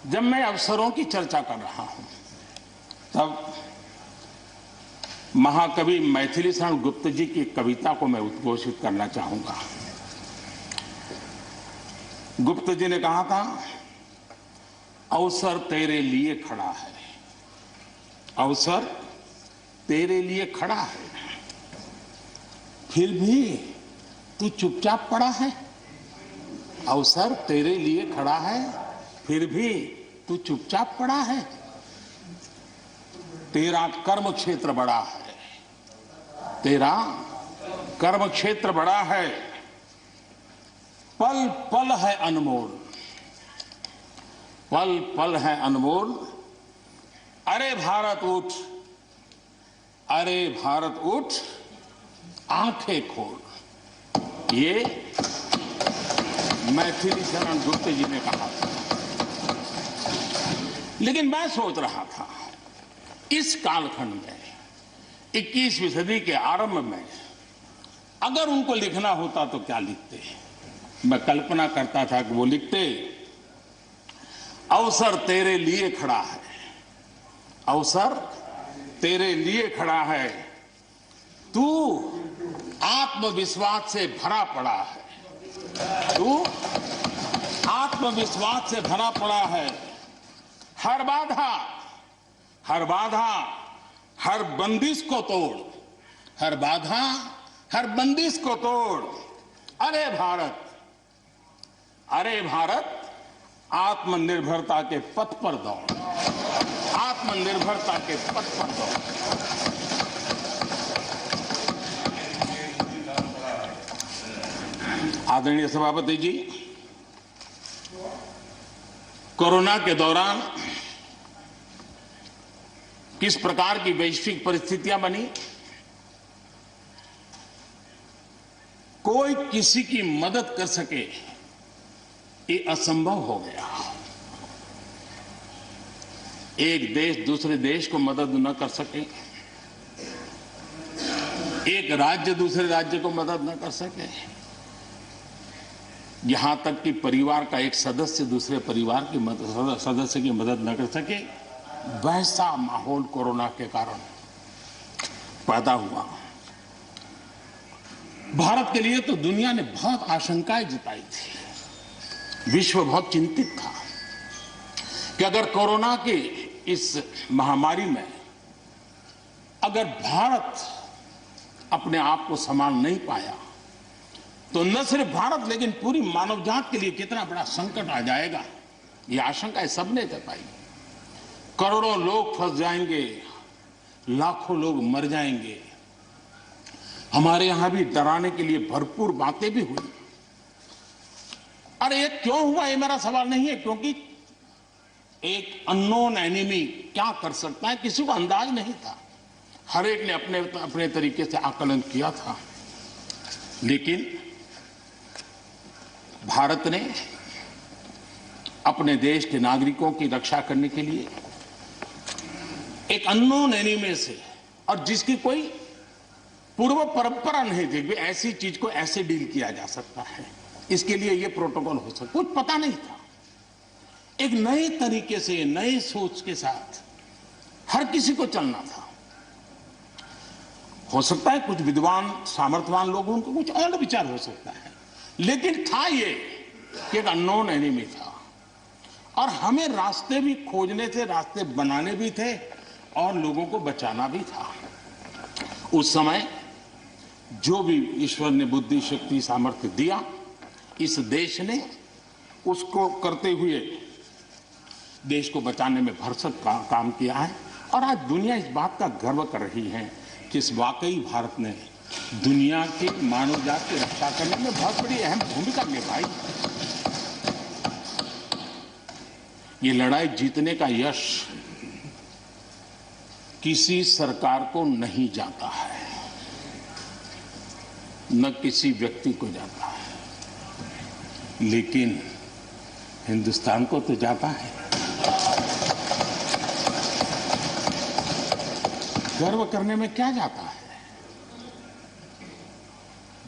जब मैं अवसरों की चर्चा कर रहा हूं तब महाकवि मैथिली शरण गुप्त जी की कविता को मैं उद्घोषित करना चाहूंगा। गुप्त जी ने कहा था, अवसर तेरे लिए खड़ा है, अवसर तेरे लिए खड़ा है, फिर भी तू चुपचाप पड़ा है। अवसर तेरे लिए खड़ा है, फिर भी तू चुपचाप पड़ा है। तेरा कर्म क्षेत्र बड़ा है, तेरा कर्म क्षेत्र बड़ा है, पल पल है अनमोल, पल पल है अनमोल। अरे भारत उठ, अरे भारत उठ, आंखें खोल। ये मैथिली शरण गुप्त जी ने कहा था। लेकिन मैं सोच रहा था, इस कालखंड में 21वीं सदी के आरंभ में अगर उनको लिखना होता तो क्या लिखते। मैं कल्पना करता था कि वो लिखते, अवसर तेरे लिए खड़ा है, अवसर तेरे लिए खड़ा है, तू आत्मविश्वास से भरा पड़ा है, तू आत्मविश्वास से भरा पड़ा है। हर बाधा, हर बाधा, हर बंदिश को तोड़, हर बाधा, हर बंदिश को तोड़। अरे भारत, अरे भारत, आत्मनिर्भरता के पथ पर दौड़, आत्मनिर्भरता के पथ पर दौड़। आदरणीय सभापति जी, कोरोना के दौरान किस प्रकार की वैश्विक परिस्थितियां बनी, कोई किसी की मदद कर सके ये असंभव हो गया। एक देश दूसरे देश को मदद न कर सके, एक राज्य दूसरे राज्य को मदद न कर सके, यहां तक कि परिवार का एक सदस्य दूसरे परिवार की सदस्य की मदद न कर सके, वैसा माहौल कोरोना के कारण पैदा हुआ। भारत के लिए तो दुनिया ने बहुत आशंकाएं जताई थी, विश्व बहुत चिंतित था कि अगर कोरोना के इस महामारी में अगर भारत अपने आप को संभाल नहीं पाया तो न सिर्फ भारत लेकिन पूरी मानव जात के लिए कितना बड़ा संकट आ जाएगा, ये आशंकाएं सबने जताई। करोड़ों लोग फंस जाएंगे, लाखों लोग मर जाएंगे। हमारे यहां भी डराने के लिए भरपूर बातें भी हुई। अरे ये क्यों हुआ, ये मेरा सवाल नहीं है, क्योंकि एक अननोन एनिमी क्या कर सकता है किसी को अंदाज नहीं था। हर एक ने अपने अपने तरीके से आकलन किया था। लेकिन भारत ने अपने देश के नागरिकों की रक्षा करने के लिए एक अननोन एनिमी से, और जिसकी कोई पूर्व परंपरा नहीं थी कि ऐसी चीज को ऐसे डील किया जा सकता है, इसके लिए ये प्रोटोकॉल हो सकता, कुछ पता नहीं था। एक नए तरीके से, नए सोच के साथ हर किसी को चलना था। हो सकता है कुछ विद्वान सामर्थ्यवान लोगों को कुछ और विचार हो सकता है, लेकिन था ये कि एक अननोन एनिमी था और हमें रास्ते भी खोजने थे, रास्ते बनाने भी थे और लोगों को बचाना भी था। उस समय जो भी ईश्वर ने बुद्धि, शक्ति, सामर्थ्य दिया, इस देश ने उसको करते हुए देश को बचाने में भरसक काम किया है। और आज दुनिया इस बात का गर्व कर रही है कि इस वाकई भारत ने दुनिया की मानव जात की रक्षा करने में बहुत बड़ी अहम भूमिका निभाई। ये लड़ाई जीतने का यश किसी सरकार को नहीं जाता है, न किसी व्यक्ति को जाता है, लेकिन हिंदुस्तान को तो जाता है। गर्व करने में क्या जाता है?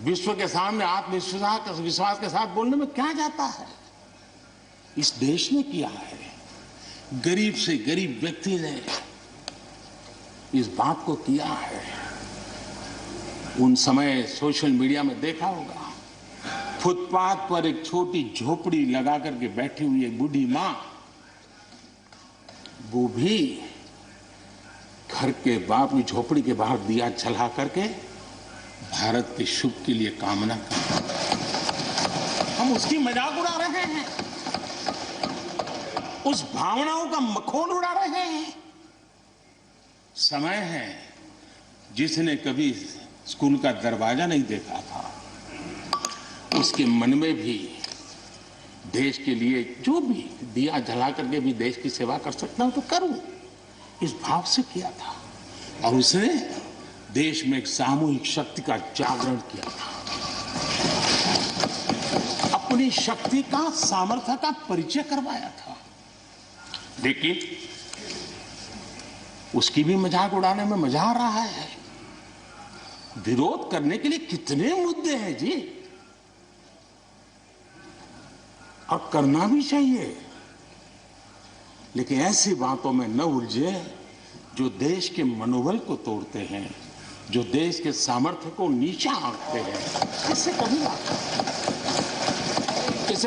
विश्व के सामने आत्मविश्वास के साथ बोलने में क्या जाता है? इस देश ने किया है, गरीब से गरीब व्यक्ति ने इस बात को किया है। उन समय सोशल मीडिया में देखा होगा, फुटपाथ पर एक छोटी झोपड़ी लगा करके बैठी हुई एक बूढ़ी मां, वो भी घर के बाप की झोपड़ी के बाहर दिया जला करके भारत के शुभ के लिए कामना करते हैं। हम उसकी मजाक उड़ा रहे हैं, उस भावनाओं का मखौल उड़ा रहे हैं। समय है, जिसने कभी स्कूल का दरवाजा नहीं देखा था, उसके मन में भी देश के लिए जो भी दिया जला करके भी देश की सेवा कर सकता हूं तो करूं, इस भाव से किया था। और उसने देश में एक सामूहिक शक्ति का जागरण किया था, अपनी शक्ति का, सामर्थ्य का परिचय करवाया था। लेकिन उसकी भी मजाक उड़ाने में मजा आ रहा है। विरोध करने के लिए कितने मुद्दे हैं जी, और करना भी चाहिए, लेकिन ऐसी बातों में न उलझे जो देश के मनोबल को तोड़ते हैं, जो देश के सामर्थ्य को नीचा आंकते हैं। इससे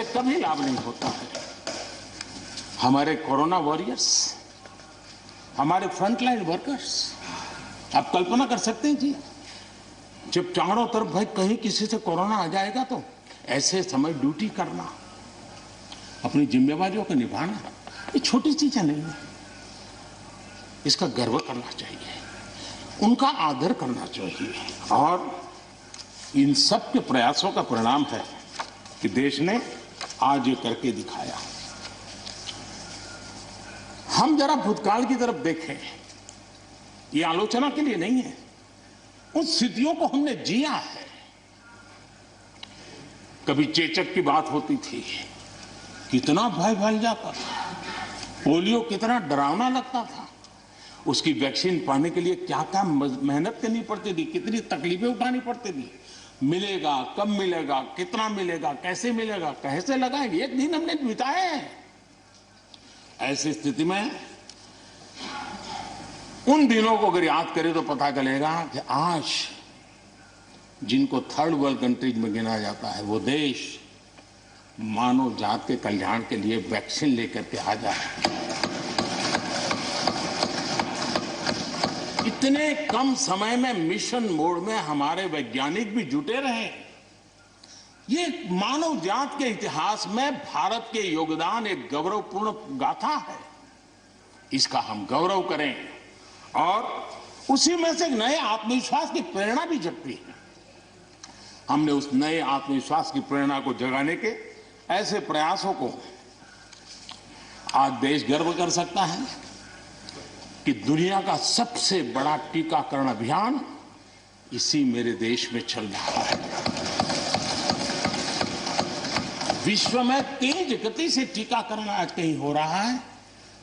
कभी लाभ नहीं होता है। हमारे कोरोना वॉरियर्स, हमारे फ्रंटलाइन वर्कर्स, आप कल्पना कर सकते हैं जी, जब चारों तरफ भाई कहीं किसी से कोरोना आ जाएगा तो ऐसे समय ड्यूटी करना, अपनी जिम्मेवारियों को निभाना, ये छोटी चीजें नहीं है। इसका गर्व करना चाहिए, उनका आदर करना चाहिए। और इन सब के प्रयासों का परिणाम है कि देश ने आज ये करके दिखाया। हम जरा भूतकाल की तरफ देखें, ये आलोचना के लिए नहीं है, उन स्थितियों को हमने जिया है। कभी चेचक की बात होती थी, कितना भय फैल जाता था, पोलियो कितना डरावना लगता था, उसकी वैक्सीन पाने के लिए क्या क्या मेहनत करनी पड़ती थी, कितनी तकलीफें उठानी पड़ती थी। मिलेगा, कब मिलेगा, कितना मिलेगा, कैसे मिलेगा, कैसे लगाएंगे, एक दिन हमने बिताए हैं। ऐसी स्थिति में उन दिनों को अगर याद करें तो पता चलेगा कि आज जिनको थर्ड वर्ल्ड कंट्रीज में गिना जाता है, वो देश मानव जात के कल्याण के लिए वैक्सीन लेकर के आ जाए। इतने कम समय में मिशन मोड में हमारे वैज्ञानिक भी जुटे रहे। ये मानव जात के इतिहास में भारत के योगदान एक गौरवपूर्ण गाथा है। इसका हम गौरव करें और उसी में से एक नए आत्मविश्वास की प्रेरणा भी जगती है। हमने उस नए आत्मविश्वास की प्रेरणा को जगाने के ऐसे प्रयासों को आज देश गर्व कर सकता है कि दुनिया का सबसे बड़ा टीकाकरण अभियान इसी मेरे देश में चल रहा है। विश्व में तेज गति से टीकाकरण आज कहीं हो रहा है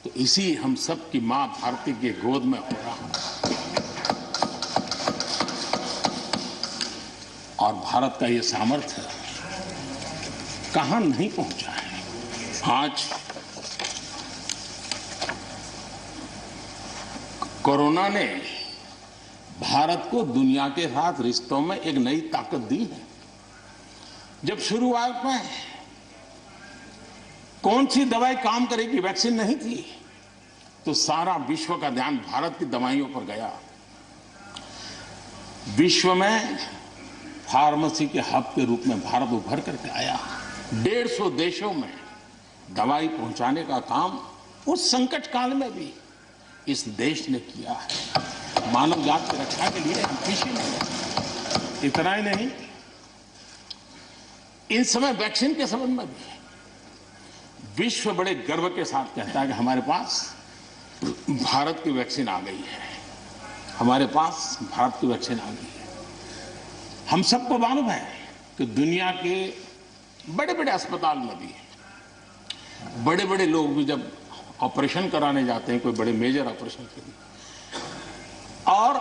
तो इसी हम सब की मां भारती के गोद में हो रहा है। और भारत का ये सामर्थ्य कहां नहीं पहुंचा है। आज कोरोना ने भारत को दुनिया के साथ रिश्तों में एक नई ताकत दी है। जब शुरुआत में कौन सी दवाई काम करेगी, वैक्सीन नहीं थी, तो सारा विश्व का ध्यान भारत की दवाइयों पर गया। विश्व में फार्मेसी के हब के रूप में भारत उभर करके आया। 150 देशों में दवाई पहुंचाने का काम उस संकट काल में भी इस देश ने किया है। मानव जात की रक्षा के लिए हम पीछे नहीं। इतना ही नहीं, इन समय वैक्सीन के संबंध में भी विश्व बड़े गर्व के साथ कहता है कि हमारे पास भारत की वैक्सीन आ गई है, हमारे पास भारत की वैक्सीन आ गई है। हम सबको मालूम है कि दुनिया के बड़े बड़े अस्पताल में भी बड़े बड़े लोग भी जब ऑपरेशन कराने जाते हैं, कोई बड़े मेजर ऑपरेशन के लिए, और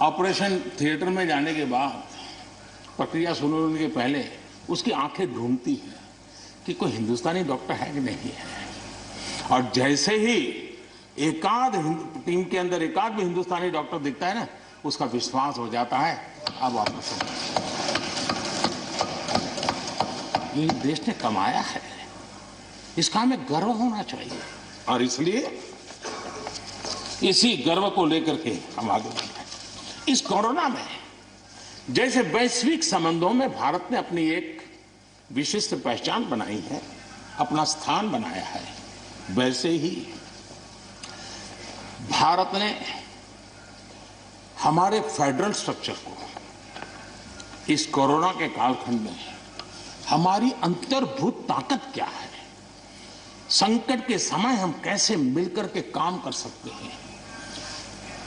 ऑपरेशन थिएटर में जाने के बाद प्रक्रिया शुरू होने के पहले उसकी आंखें ढूंढती हैं कि कोई हिंदुस्तानी डॉक्टर है कि नहीं है। और जैसे ही एकाध टीम के अंदर एकाध भी हिंदुस्तानी डॉक्टर दिखता है ना, उसका विश्वास हो जाता है अब वापस ये देश ने कमाया है, इसका हमें गर्व होना चाहिए। और इसलिए इसी गर्व को लेकर के हम आगे बढ़ रहे हैं। इस कोरोना में जैसे वैश्विक संबंधों में भारत ने अपनी एक विशिष्ट पहचान बनाई है, अपना स्थान बनाया है, वैसे ही भारत ने हमारे फेडरल स्ट्रक्चर को इस कोरोना के कालखंड में हमारी अंतर्भूत ताकत क्या है, संकट के समय हम कैसे मिलकर के काम कर सकते हैं,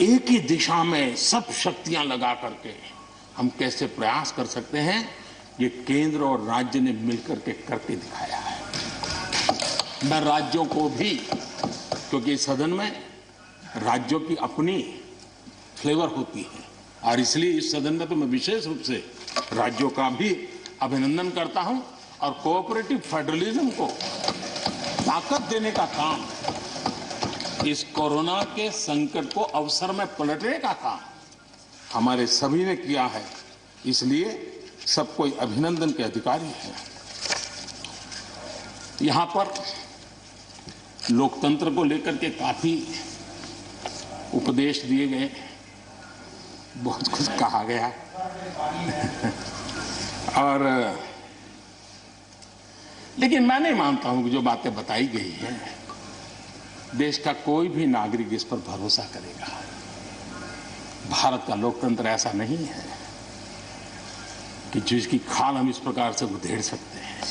एक ही दिशा में सब शक्तियां लगा करके हम कैसे प्रयास कर सकते हैं, ये केंद्र और राज्य ने मिलकर के करके दिखाया है। मैं राज्यों को भी, क्योंकि इस सदन में राज्यों की अपनी फ्लेवर होती है और इसलिए इस सदन में तो मैं विशेष रूप से राज्यों का भी अभिनंदन करता हूं और कोऑपरेटिव फेडरलिज्म को ताकत देने का काम, इस कोरोना के संकट को अवसर में पलटने का काम हमारे सभी ने किया है, इसलिए सब कोई अभिनंदन के अधिकारी है। यहां पर लोकतंत्र को लेकर के काफी उपदेश दिए गए, बहुत कुछ कहा गया और लेकिन मैं नहीं मानता हूं कि जो बातें बताई गई हैं देश का कोई भी नागरिक इस पर भरोसा करेगा। भारत का लोकतंत्र ऐसा नहीं है कि जिसकी खाल हम इस प्रकार से उधेड़ सकते हैं।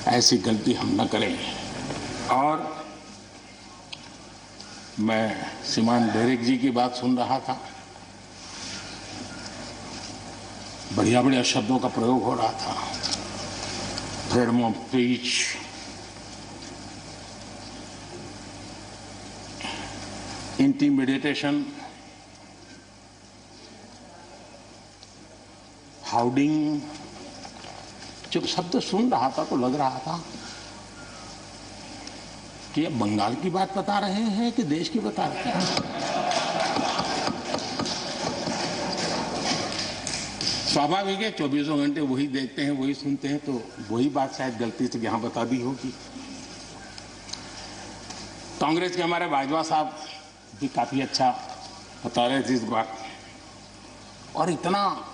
ऐसी गलती हम न करें। और मैं श्रीमान डेरेक जी की बात सुन रहा था, बढ़िया बढ़िया शब्दों का प्रयोग हो रहा था, फ्रीडम ऑफ स्पीच, इंटिमिडेशन, हाउडिंग। जब शब्द सुन रहा था तो लग रहा था कि ये बंगाल की बात बता रहे हैं कि देश की बता रहे हैं। स्वाभाविक है, 24 घंटे वही देखते हैं, वही सुनते हैं, तो वही बात शायद गलती से यहां बता दी होगी। कांग्रेस के हमारे बाजवा साहब भी काफी अच्छा बता रहे थे इस बार, और इतना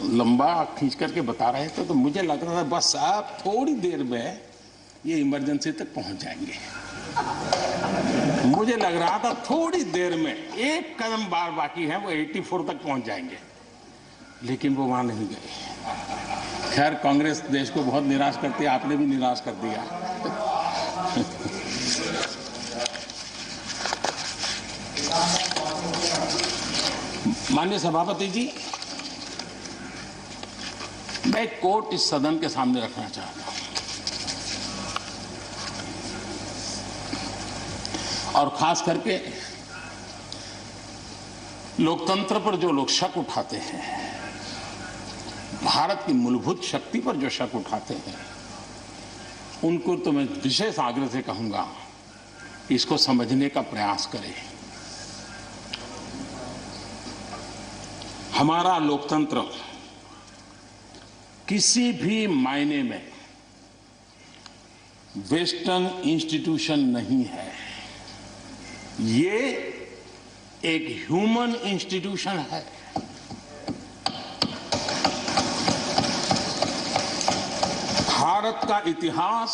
लंबा खींच करके बता रहे थे तो मुझे लग रहा था बस आप थोड़ी देर में ये इमरजेंसी तक पहुंच जाएंगे। मुझे लग रहा था थोड़ी देर में एक कदम बार बाकी है, वो 84 तक पहुंच जाएंगे, लेकिन वो वहां नहीं गए। खैर, कांग्रेस देश को बहुत निराश करती है, आपने भी निराश कर दिया। माननीय सभापति जी, मैं एक कोट इस सदन के सामने रखना चाहता हूं और खास करके लोकतंत्र पर जो लोग शक उठाते हैं, भारत की मूलभूत शक्ति पर जो शक उठाते हैं, उनको तो मैं विशेष आग्रह से कहूंगा कि इसको समझने का प्रयास करें। हमारा लोकतंत्र किसी भी मायने में वेस्टर्न इंस्टीट्यूशन नहीं है, ये एक ह्यूमन इंस्टीट्यूशन है। भारत का इतिहास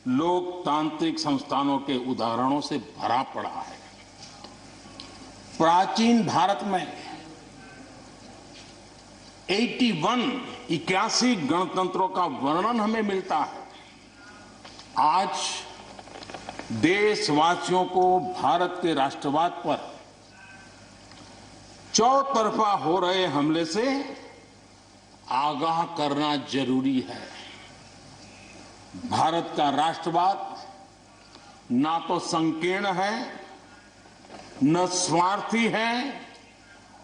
लोकतांत्रिक संस्थानों के उदाहरणों से भरा पड़ा है। प्राचीन भारत में 81 गणतंत्रों का वर्णन हमें मिलता है। आज देशवासियों को भारत के राष्ट्रवाद पर चौतरफा हो रहे हमले से आगाह करना जरूरी है। भारत का राष्ट्रवाद ना तो संकीर्ण है, न स्वार्थी है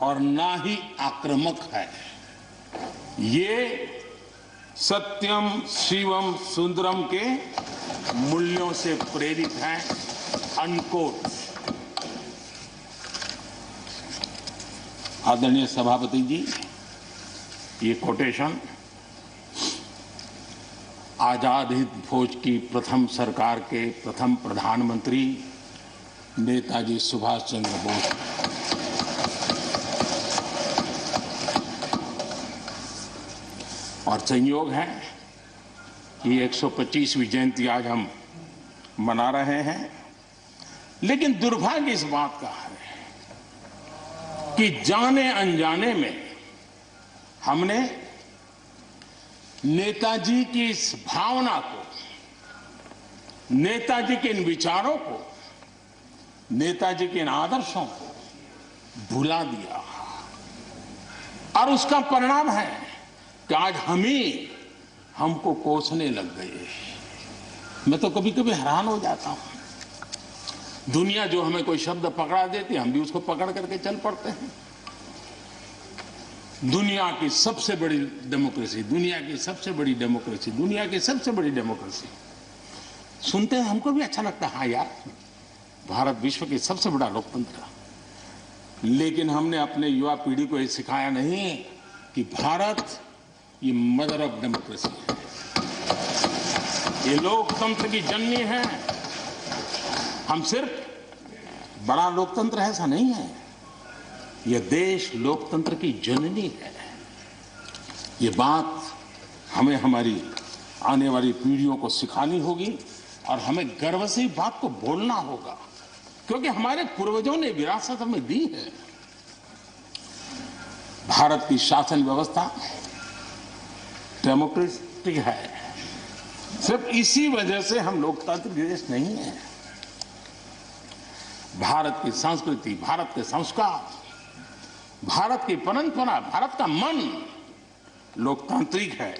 और ना ही आक्रामक है। ये सत्यम शिवम सुंदरम के मूल्यों से प्रेरित हैं, अनकोट। आदरणीय सभापति जी, ये कोटेशन आजाद हिंद फौज की प्रथम सरकार के प्रथम प्रधानमंत्री नेताजी सुभाष चंद्र बोस। और संयोग है कि 125वीं जयंती आज हम मना रहे हैं, लेकिन दुर्भाग्य इस बात का है कि जाने अनजाने में हमने नेताजी की इस भावना को, नेताजी के इन विचारों को, नेताजी के इन आदर्शों को भुला दिया। और उसका परिणाम है कि आज हमको कोसने लग गए। मैं तो कभी कभी हैरान हो जाता हूं। दुनिया जो हमें कोई शब्द पकड़ा देती है, हम भी उसको पकड़ करके चल पड़ते हैं। दुनिया की सबसे बड़ी डेमोक्रेसी, दुनिया की सबसे बड़ी डेमोक्रेसी, दुनिया की सबसे बड़ी डेमोक्रेसी सुनते हैं, हमको भी अच्छा लगता है। हाँ यार, भारत विश्व की सबसे बड़ा लोकतंत्र। लेकिन हमने अपने युवा पीढ़ी को ये सिखाया नहीं कि भारत ये मदर ऑफ डेमोक्रेसी है, ये लोकतंत्र की जननी है। हम सिर्फ बड़ा लोकतंत्र है ऐसा नहीं है, यह देश लोकतंत्र की जननी है। ये बात हमें हमारी आने वाली पीढ़ियों को सिखानी होगी और हमें गर्व से बात को बोलना होगा, क्योंकि हमारे पूर्वजों ने विरासत हमें दी है। भारत की शासन व्यवस्था डेमोक्रेटिक है। सिर्फ इसी वजह से हम लोकतांत्रिक देश नहीं है। भारत की संस्कृति, भारत के संस्कार, भारत की परंपरा, भारत का मन लोकतांत्रिक है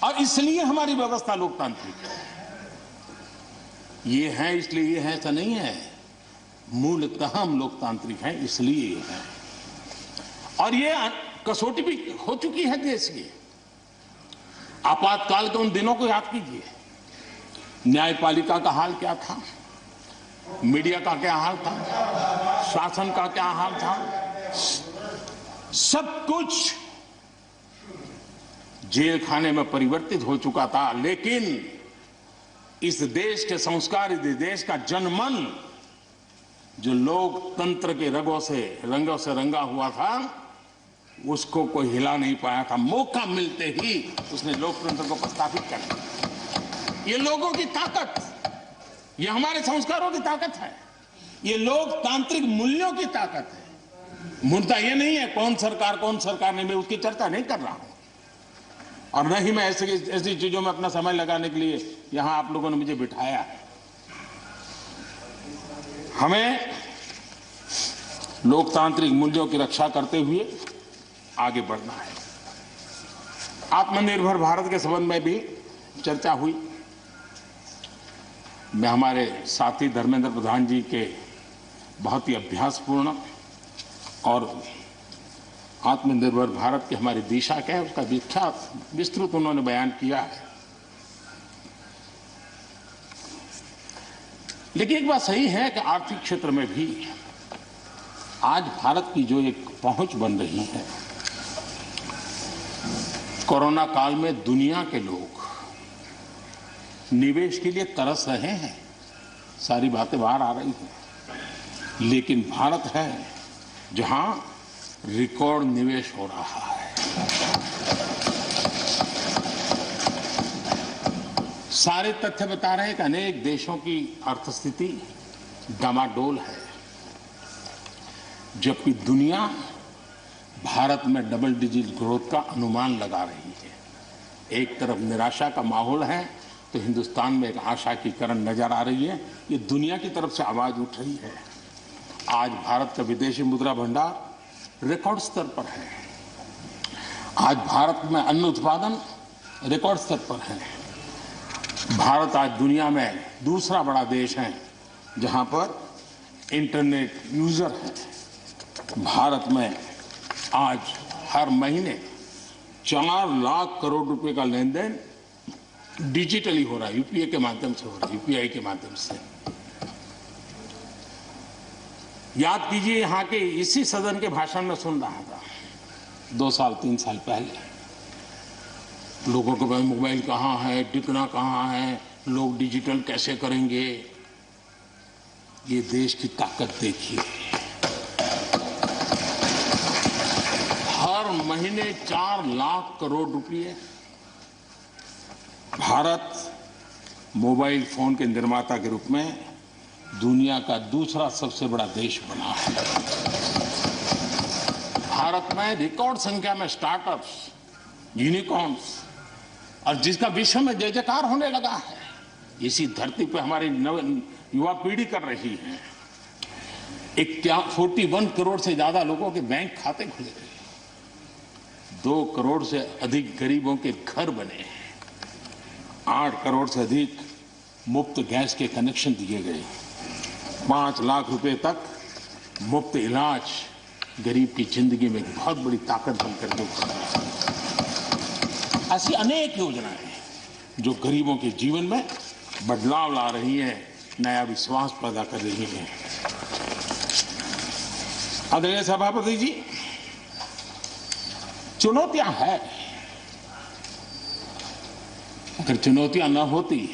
और इसलिए हमारी व्यवस्था लोकतांत्रिक है। ये है इसलिए ये है ऐसा नहीं है, मूलतः हम लोकतांत्रिक हैं इसलिए ये है। और ये कसौटी भी हो चुकी है देश की। आपातकाल के उन दिनों को याद कीजिए, न्यायपालिका का हाल क्या था, मीडिया का क्या हाल था, शासन का क्या हाल था। सब कुछ जेल खाने में परिवर्तित हो चुका था, लेकिन इस देश के संस्कार, इस देश का जनमन जो लोकतंत्र के रंगों से रंगा हुआ था, उसको कोई हिला नहीं पाया था। मौका मिलते ही उसने लोकतंत्र को प्रस्थापित कर दिया। ये लोगों की ताकत, ये हमारे संस्कारों की ताकत है, ये लोकतांत्रिक मूल्यों की ताकत है। मुद्दा ये नहीं है कौन सरकार नहीं, मैं उसकी चर्चा नहीं कर रहा हूं। और न ही मैं ऐसी चीजों में अपना समय लगाने के लिए यहां आप लोगों ने मुझे बिठाया है। हमें लोकतांत्रिक मूल्यों की रक्षा करते हुए आगे बढ़ना है। आत्मनिर्भर भारत के संबंध में भी चर्चा हुई। मैं हमारे साथी धर्मेंद्र प्रधान जी के बहुत ही अभ्यासपूर्ण और आत्मनिर्भर भारत की हमारी दिशा क्या है उसका विख्यात विस्तृत उन्होंने बयान किया है। लेकिन एक बात सही है कि आर्थिक क्षेत्र में भी आज भारत की जो एक पहुंच बन रही है, कोरोना काल में दुनिया के लोग निवेश के लिए तरस रहे हैं। सारी बातें बाहर आ रही हैं, लेकिन भारत है जहां रिकॉर्ड निवेश हो रहा है। सारे तथ्य बता रहे हैं कि अनेक देशों की अर्थस्थिति डामाडोल है, जबकि दुनिया भारत में डबल डिजिट ग्रोथ का अनुमान लगा रही है। एक तरफ निराशा का माहौल है तो हिंदुस्तान में एक आशा की किरण नजर आ रही है। ये दुनिया की तरफ से आवाज उठ रही है। आज भारत का विदेशी मुद्रा भंडार रिकॉर्ड स्तर पर है। आज भारत में अन्न उत्पादन रिकॉर्ड स्तर पर है। भारत आज दुनिया में दूसरा बड़ा देश है जहां पर इंटरनेट यूजर है। भारत में आज हर महीने 4 लाख करोड़ रुपए का लेन देन डिजिटली हो रहा है, यूपीआई के माध्यम से हो रहा है, यूपीआई के माध्यम से। याद कीजिए, यहां के इसी सदन के भाषण में सुन रहा था 2 साल 3 साल पहले, लोगों के पास मोबाइल कहाँ है, टिकना कहाँ है, लोग डिजिटल कैसे करेंगे। ये देश की ताकत देखिए, हर महीने 4 लाख करोड़ रुपए भारत मोबाइल फोन के निर्माता के रूप में दुनिया का दूसरा सबसे बड़ा देश बना है। भारत में रिकॉर्ड संख्या में स्टार्टअप्स, यूनिकॉर्न्स, और जिसका विश्व में जय जयकार होने लगा है। इसी धरती पर हमारी युवा पीढ़ी कर रही है। 41 करोड़ से ज्यादा लोगों के बैंक खाते खुले हैं, 2 करोड़ से अधिक गरीबों के घर बने हैं, 8 करोड़ से अधिक मुफ्त गैस के कनेक्शन दिए गए, 5 लाख रुपए तक मुफ्त इलाज गरीब की जिंदगी में एक बहुत बड़ी ताकत बनकर के उभरी है। ऐसी अनेक योजनाएं जो गरीबों के जीवन में बदलाव ला रही है, नया विश्वास पैदा कर रही है। आदरणीय सभापति जी, चुनौतियां हैं, अगर चुनौतियां न होती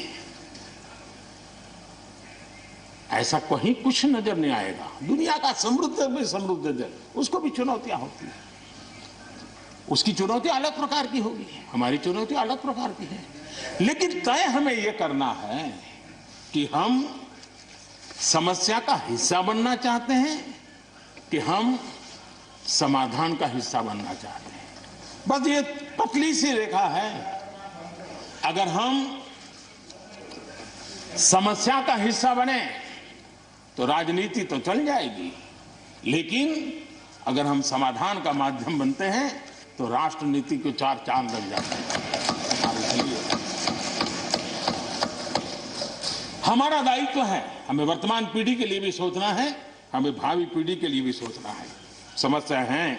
ऐसा कहीं कुछ नजर नहीं आएगा। दुनिया का समृद्ध में समृद्ध देश, उसको भी चुनौतियां होती है, उसकी चुनौतियां अलग प्रकार की होगी, हमारी चुनौतियां अलग प्रकार की है। लेकिन तय हमें यह करना है कि हम समस्या का हिस्सा बनना चाहते हैं कि हम समाधान का हिस्सा बनना चाहते हैं। बस ये पतली सी रेखा है। अगर हम समस्या का हिस्सा बने तो राजनीति तो चल जाएगी, लेकिन अगर हम समाधान का माध्यम बनते हैं तो राष्ट्रनीति को 4 चांद लग जाते हैं। हमारा दायित्व है, हमें वर्तमान पीढ़ी के लिए भी सोचना है, हमें भावी पीढ़ी के लिए भी सोचना है। समस्या है,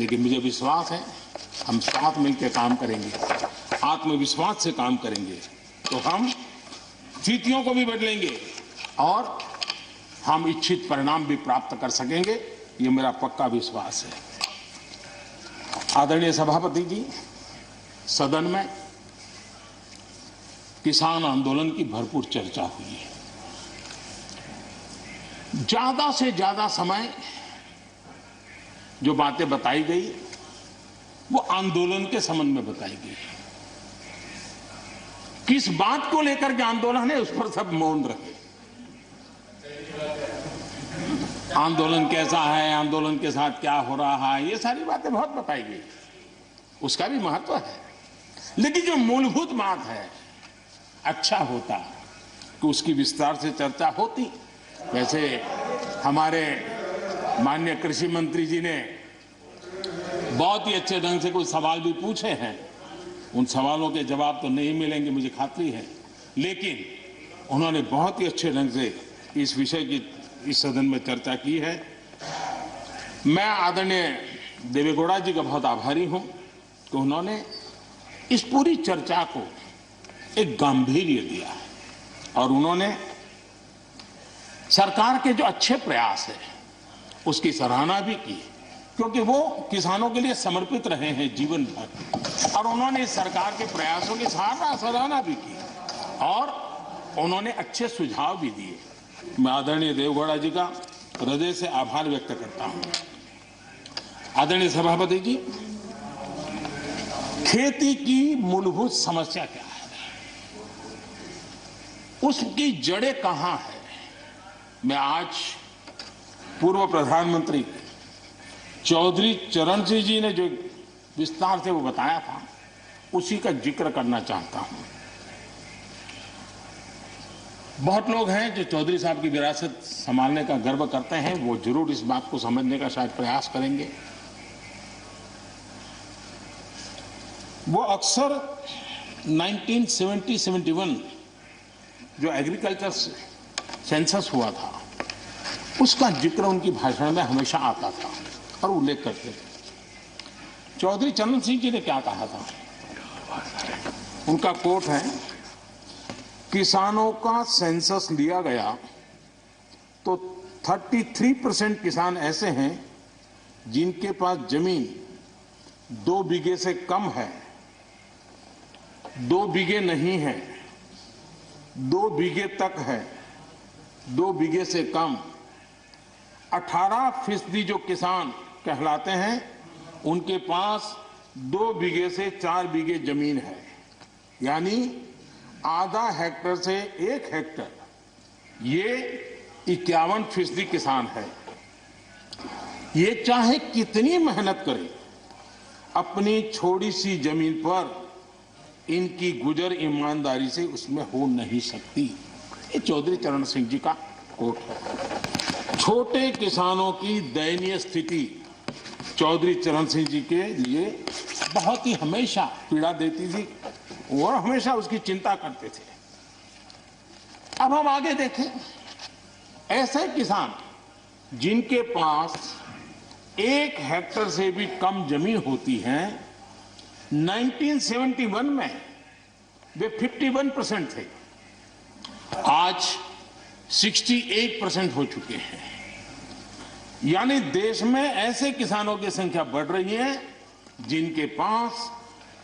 लेकिन मुझे विश्वास है हम साथ मिलकर काम करेंगे, आत्मविश्वास से काम करेंगे तो हम स्थितियों को भी बदलेंगे और हम इच्छित परिणाम भी प्राप्त कर सकेंगे। ये मेरा पक्का विश्वास है। आदरणीय सभापति जी, सदन में किसान आंदोलन की भरपूर चर्चा हुई है। ज्यादा से ज्यादा समय जो बातें बताई गई वो आंदोलन के संबंध में बताई गई। किस बात को लेकर के आंदोलन है उस पर सब मौन रहे। आंदोलन कैसा है, आंदोलन के साथ क्या हो रहा है, ये सारी बातें बहुत बताई गई, उसका भी महत्व है। लेकिन जो मूलभूत बात है, अच्छा होता कि उसकी विस्तार से चर्चा होती। वैसे हमारे माननीय कृषि मंत्री जी ने बहुत ही अच्छे ढंग से कुछ सवाल भी पूछे हैं, उन सवालों के जवाब तो नहीं मिलेंगे मुझे खात्री है, लेकिन उन्होंने बहुत ही अच्छे ढंग से इस विषय की इस सदन में चर्चा की है। मैं आदरणीय देवेगौड़ा जी का बहुत आभारी हूं कि उन्होंने इस पूरी चर्चा को एक गांधीर्य दिया है और उन्होंने सरकार के जो अच्छे प्रयास है उसकी सराहना भी की, क्योंकि वो किसानों के लिए समर्पित रहे हैं जीवन भर, और उन्होंने इस सरकार के प्रयासों की सराहना भी की और उन्होंने अच्छे सुझाव भी दिए। मैं आदरणीय देवेगौड़ा जी का हृदय से आभार व्यक्त करता हूं। आदरणीय सभापति जी, खेती की मूलभूत समस्या क्या है, उसकी जड़ें कहां है, मैं आज पूर्व प्रधानमंत्री चौधरी चरण सिंह जी ने जो विस्तार से वो बताया था उसी का जिक्र करना चाहता हूं। बहुत लोग हैं जो चौधरी साहब की विरासत संभालने का गर्व करते हैं, वो जरूर इस बात को समझने का शायद प्रयास करेंगे। वो अक्सर 1970-71 जो एग्रीकल्चर सेंसस हुआ था उसका जिक्र उनकी भाषण में हमेशा आता था और उल्लेख करते थे। चौधरी चरण सिंह जी ने क्या कहा था, उनका कोट है, किसानों का सेंसस लिया गया तो 33% किसान ऐसे हैं जिनके पास जमीन 2 बीघे से कम है, 2 बीघे नहीं है, 2 बीघे तक है, 2 बीघे से कम। 18% जो किसान कहलाते हैं उनके पास 2 बीघे से 4 बीघे जमीन है, यानी आधा हेक्टर से 1 हेक्टर, ये 51% किसान है। ये चाहे कितनी मेहनत करे, अपनी छोटी सी जमीन पर इनकी गुजर ईमानदारी से उसमें हो नहीं सकती। ये चौधरी चरण सिंह जी का कोट है। छोटे किसानों की दयनीय स्थिति चौधरी चरण सिंह जी के लिए बहुत ही हमेशा पीड़ा देती थी और हमेशा उसकी चिंता करते थे। अब हम आगे देखें, ऐसे किसान जिनके पास 1 हेक्टर से भी कम जमीन होती है, 1971 में वे 51% थे, आज 68% हो चुके हैं। यानी देश में ऐसे किसानों की संख्या बढ़ रही है जिनके पास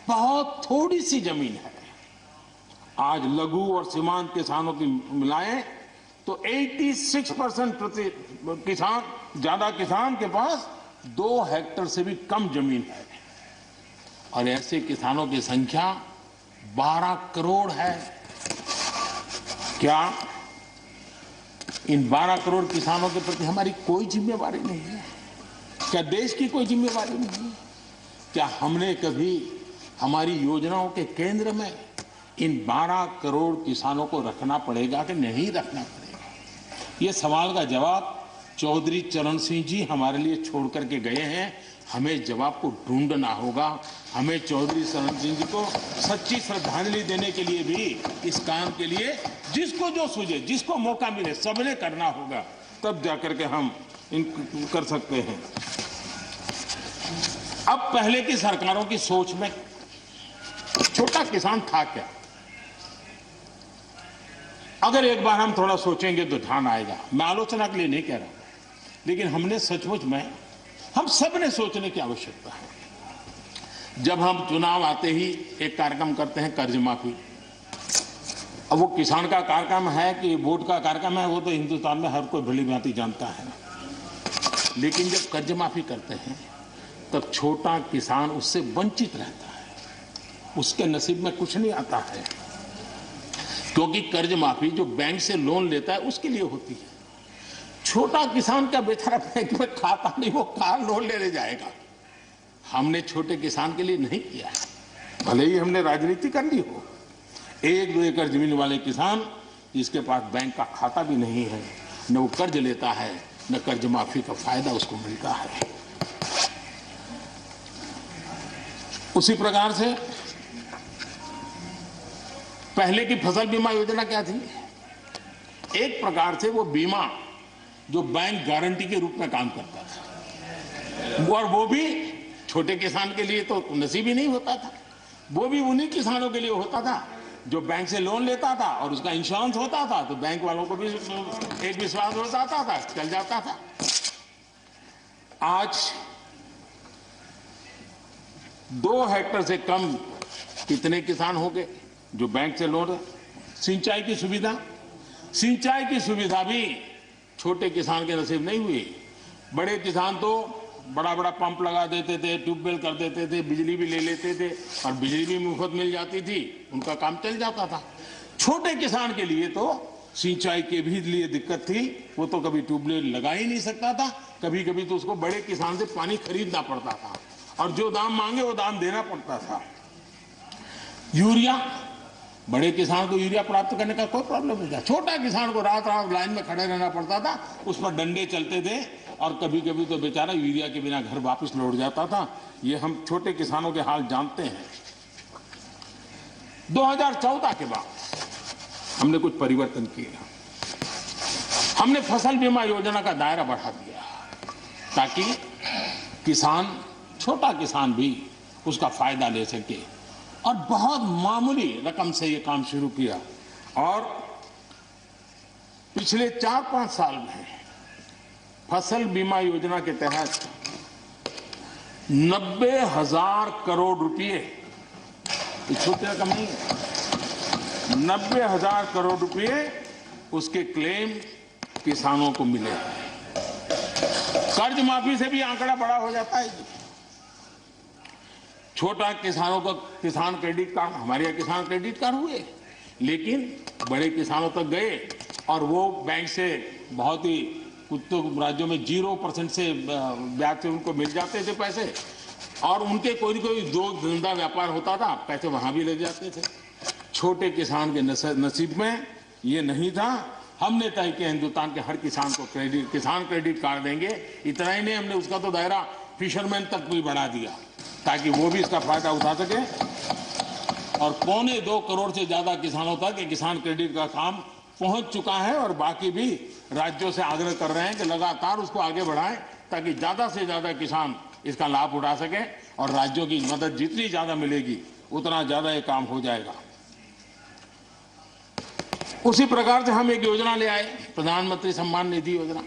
बहुत थोड़ी सी जमीन है। आज लघु और सीमांत किसानों की मिलाएं तो 86% किसान, ज्यादा किसान के पास 2 हेक्टर से भी कम जमीन है और ऐसे किसानों की संख्या 12 करोड़ है। क्या इन 12 करोड़ किसानों के प्रति हमारी कोई जिम्मेवारी नहीं है? क्या देश की कोई जिम्मेवारी नहीं है? क्या हमने कभी हमारी योजनाओं के केंद्र में इन 12 करोड़ किसानों को रखना पड़ेगा कि नहीं रखना पड़ेगा? ये सवाल का जवाब चौधरी चरण सिंह जी हमारे लिए छोड़ करके गए हैं। हमें जवाब को ढूंढना होगा। हमें चौधरी चरण सिंह जी को सच्ची श्रद्धांजलि देने के लिए भी, इस काम के लिए जिसको जो सूझे, जिसको मौका मिले, सबने करना होगा, तब जाकर के हम कर सकते हैं। अब पहले की सरकारों की सोच में छोटा किसान था क्या? अगर एक बार हम थोड़ा सोचेंगे तो ध्यान आएगा। मैं आलोचना के लिए नहीं कह रहा, लेकिन हमने सचमुच में, हम सब ने सोचने की आवश्यकता है। जब हम चुनाव आते ही एक कार्यक्रम करते हैं, कर्ज माफी। अब वो किसान का कार्यक्रम है कि वोट का कार्यक्रम है, वो तो हिंदुस्तान में हर कोई भली भांति जानता है। लेकिन जब कर्ज माफी करते हैं तब छोटा किसान उससे वंचित रहता है, उसके नसीब में कुछ नहीं आता है, क्योंकि कर्ज माफी जो बैंक से लोन लेता है उसके लिए होती है। छोटा किसान का बेचारा बैंक में खाता नहीं, वो कार लोन लेने जाएगा। हमने छोटे किसान के लिए नहीं किया है। भले ही हमने राजनीति कर ली हो, 1-2 एकड़ जमीन वाले किसान जिसके पास बैंक का खाता भी नहीं है, न वो कर्ज लेता है, न कर्ज माफी का फायदा उसको मिलता है। उसी प्रकार से पहले की फसल बीमा योजना क्या थी? एक प्रकार से वो बीमा जो बैंक गारंटी के रूप में काम करता था, और वो भी छोटे किसान के लिए तो नसीब ही नहीं होता था। वो भी उन्हीं किसानों के लिए होता था जो बैंक से लोन लेता था और उसका इंश्योरेंस होता था, तो बैंक वालों को भी एक विश्वास हो जाता था, चल जाता था। आज 2 हेक्टर से कम कितने किसान हो गए जो बैंक से लोन? सिंचाई की सुविधा भी छोटे किसान के नसीब नहीं हुई। बड़े किसान तो बड़ा बड़ा पंप लगा देते थे, ट्यूबवेल कर देते थे, बिजली भी ले लेते थे और बिजली भी मुफ्त मिल जाती थी, उनका काम चल जाता था। छोटे किसान के लिए तो सिंचाई के भी लिए दिक्कत थी, वो तो कभी ट्यूबवेल लगा ही नहीं सकता था, कभी कभी तो उसको बड़े किसान से पानी खरीदना पड़ता था और जो दाम मांगे वो दाम देना पड़ता था। यूरिया, बड़े किसान को यूरिया प्राप्त करने का कोई प्रॉब्लम नहीं था, छोटा किसान को रात रात लाइन में खड़े रहना पड़ता था, उस पर डंडे चलते थे और कभी कभी तो बेचारा यूरिया के बिना घर वापस लौट जाता था। ये हम छोटे किसानों के हाल जानते हैं। 2014 के बाद हमने कुछ परिवर्तन किया। हमने फसल बीमा योजना का दायरा बढ़ा दिया ताकि किसान छोटा किसान भी उसका फायदा ले सके। और बहुत मामूली रकम से ये काम शुरू किया और पिछले 4-5 साल में फसल बीमा योजना के तहत 90,000 करोड़ रुपए, छोटी रकम नहीं है, 90,000 करोड़ रुपए उसके क्लेम किसानों को मिले। कर्ज माफी से भी आंकड़ा बड़ा हो जाता है। छोटा किसानों का किसान क्रेडिट कार्ड, हमारे यहाँ किसान क्रेडिट कार्ड हुए, लेकिन बड़े किसानों तक गए और वो बैंक से बहुत ही कुछ तो राज्यों में 0% से ब्याज से उनको मिल जाते थे पैसे, और उनके कोई न कोई दो धंधा व्यापार होता था, पैसे वहां भी लग जाते थे। छोटे किसान के नसीब में ये नहीं था। हमने तय किया हिंदुस्तान के हर किसान को किसान क्रेडिट कार्ड देंगे। इतना ही नहीं, हमने उसका तो दायरा फिशरमैन तक भी बढ़ा दिया ताकि वो भी इसका फायदा उठा सके। और 1.25 करोड़ से ज्यादा किसानों तक ये किसान क्रेडिट का काम पहुंच चुका है और बाकी भी राज्यों से आग्रह कर रहे हैं कि लगातार उसको आगे बढ़ाएं ताकि ज्यादा से ज्यादा किसान इसका लाभ उठा सके और राज्यों की मदद जितनी ज्यादा मिलेगी उतना ज्यादा ये काम हो जाएगा। उसी प्रकार से हम एक योजना ले आए, प्रधानमंत्री सम्मान निधि योजना।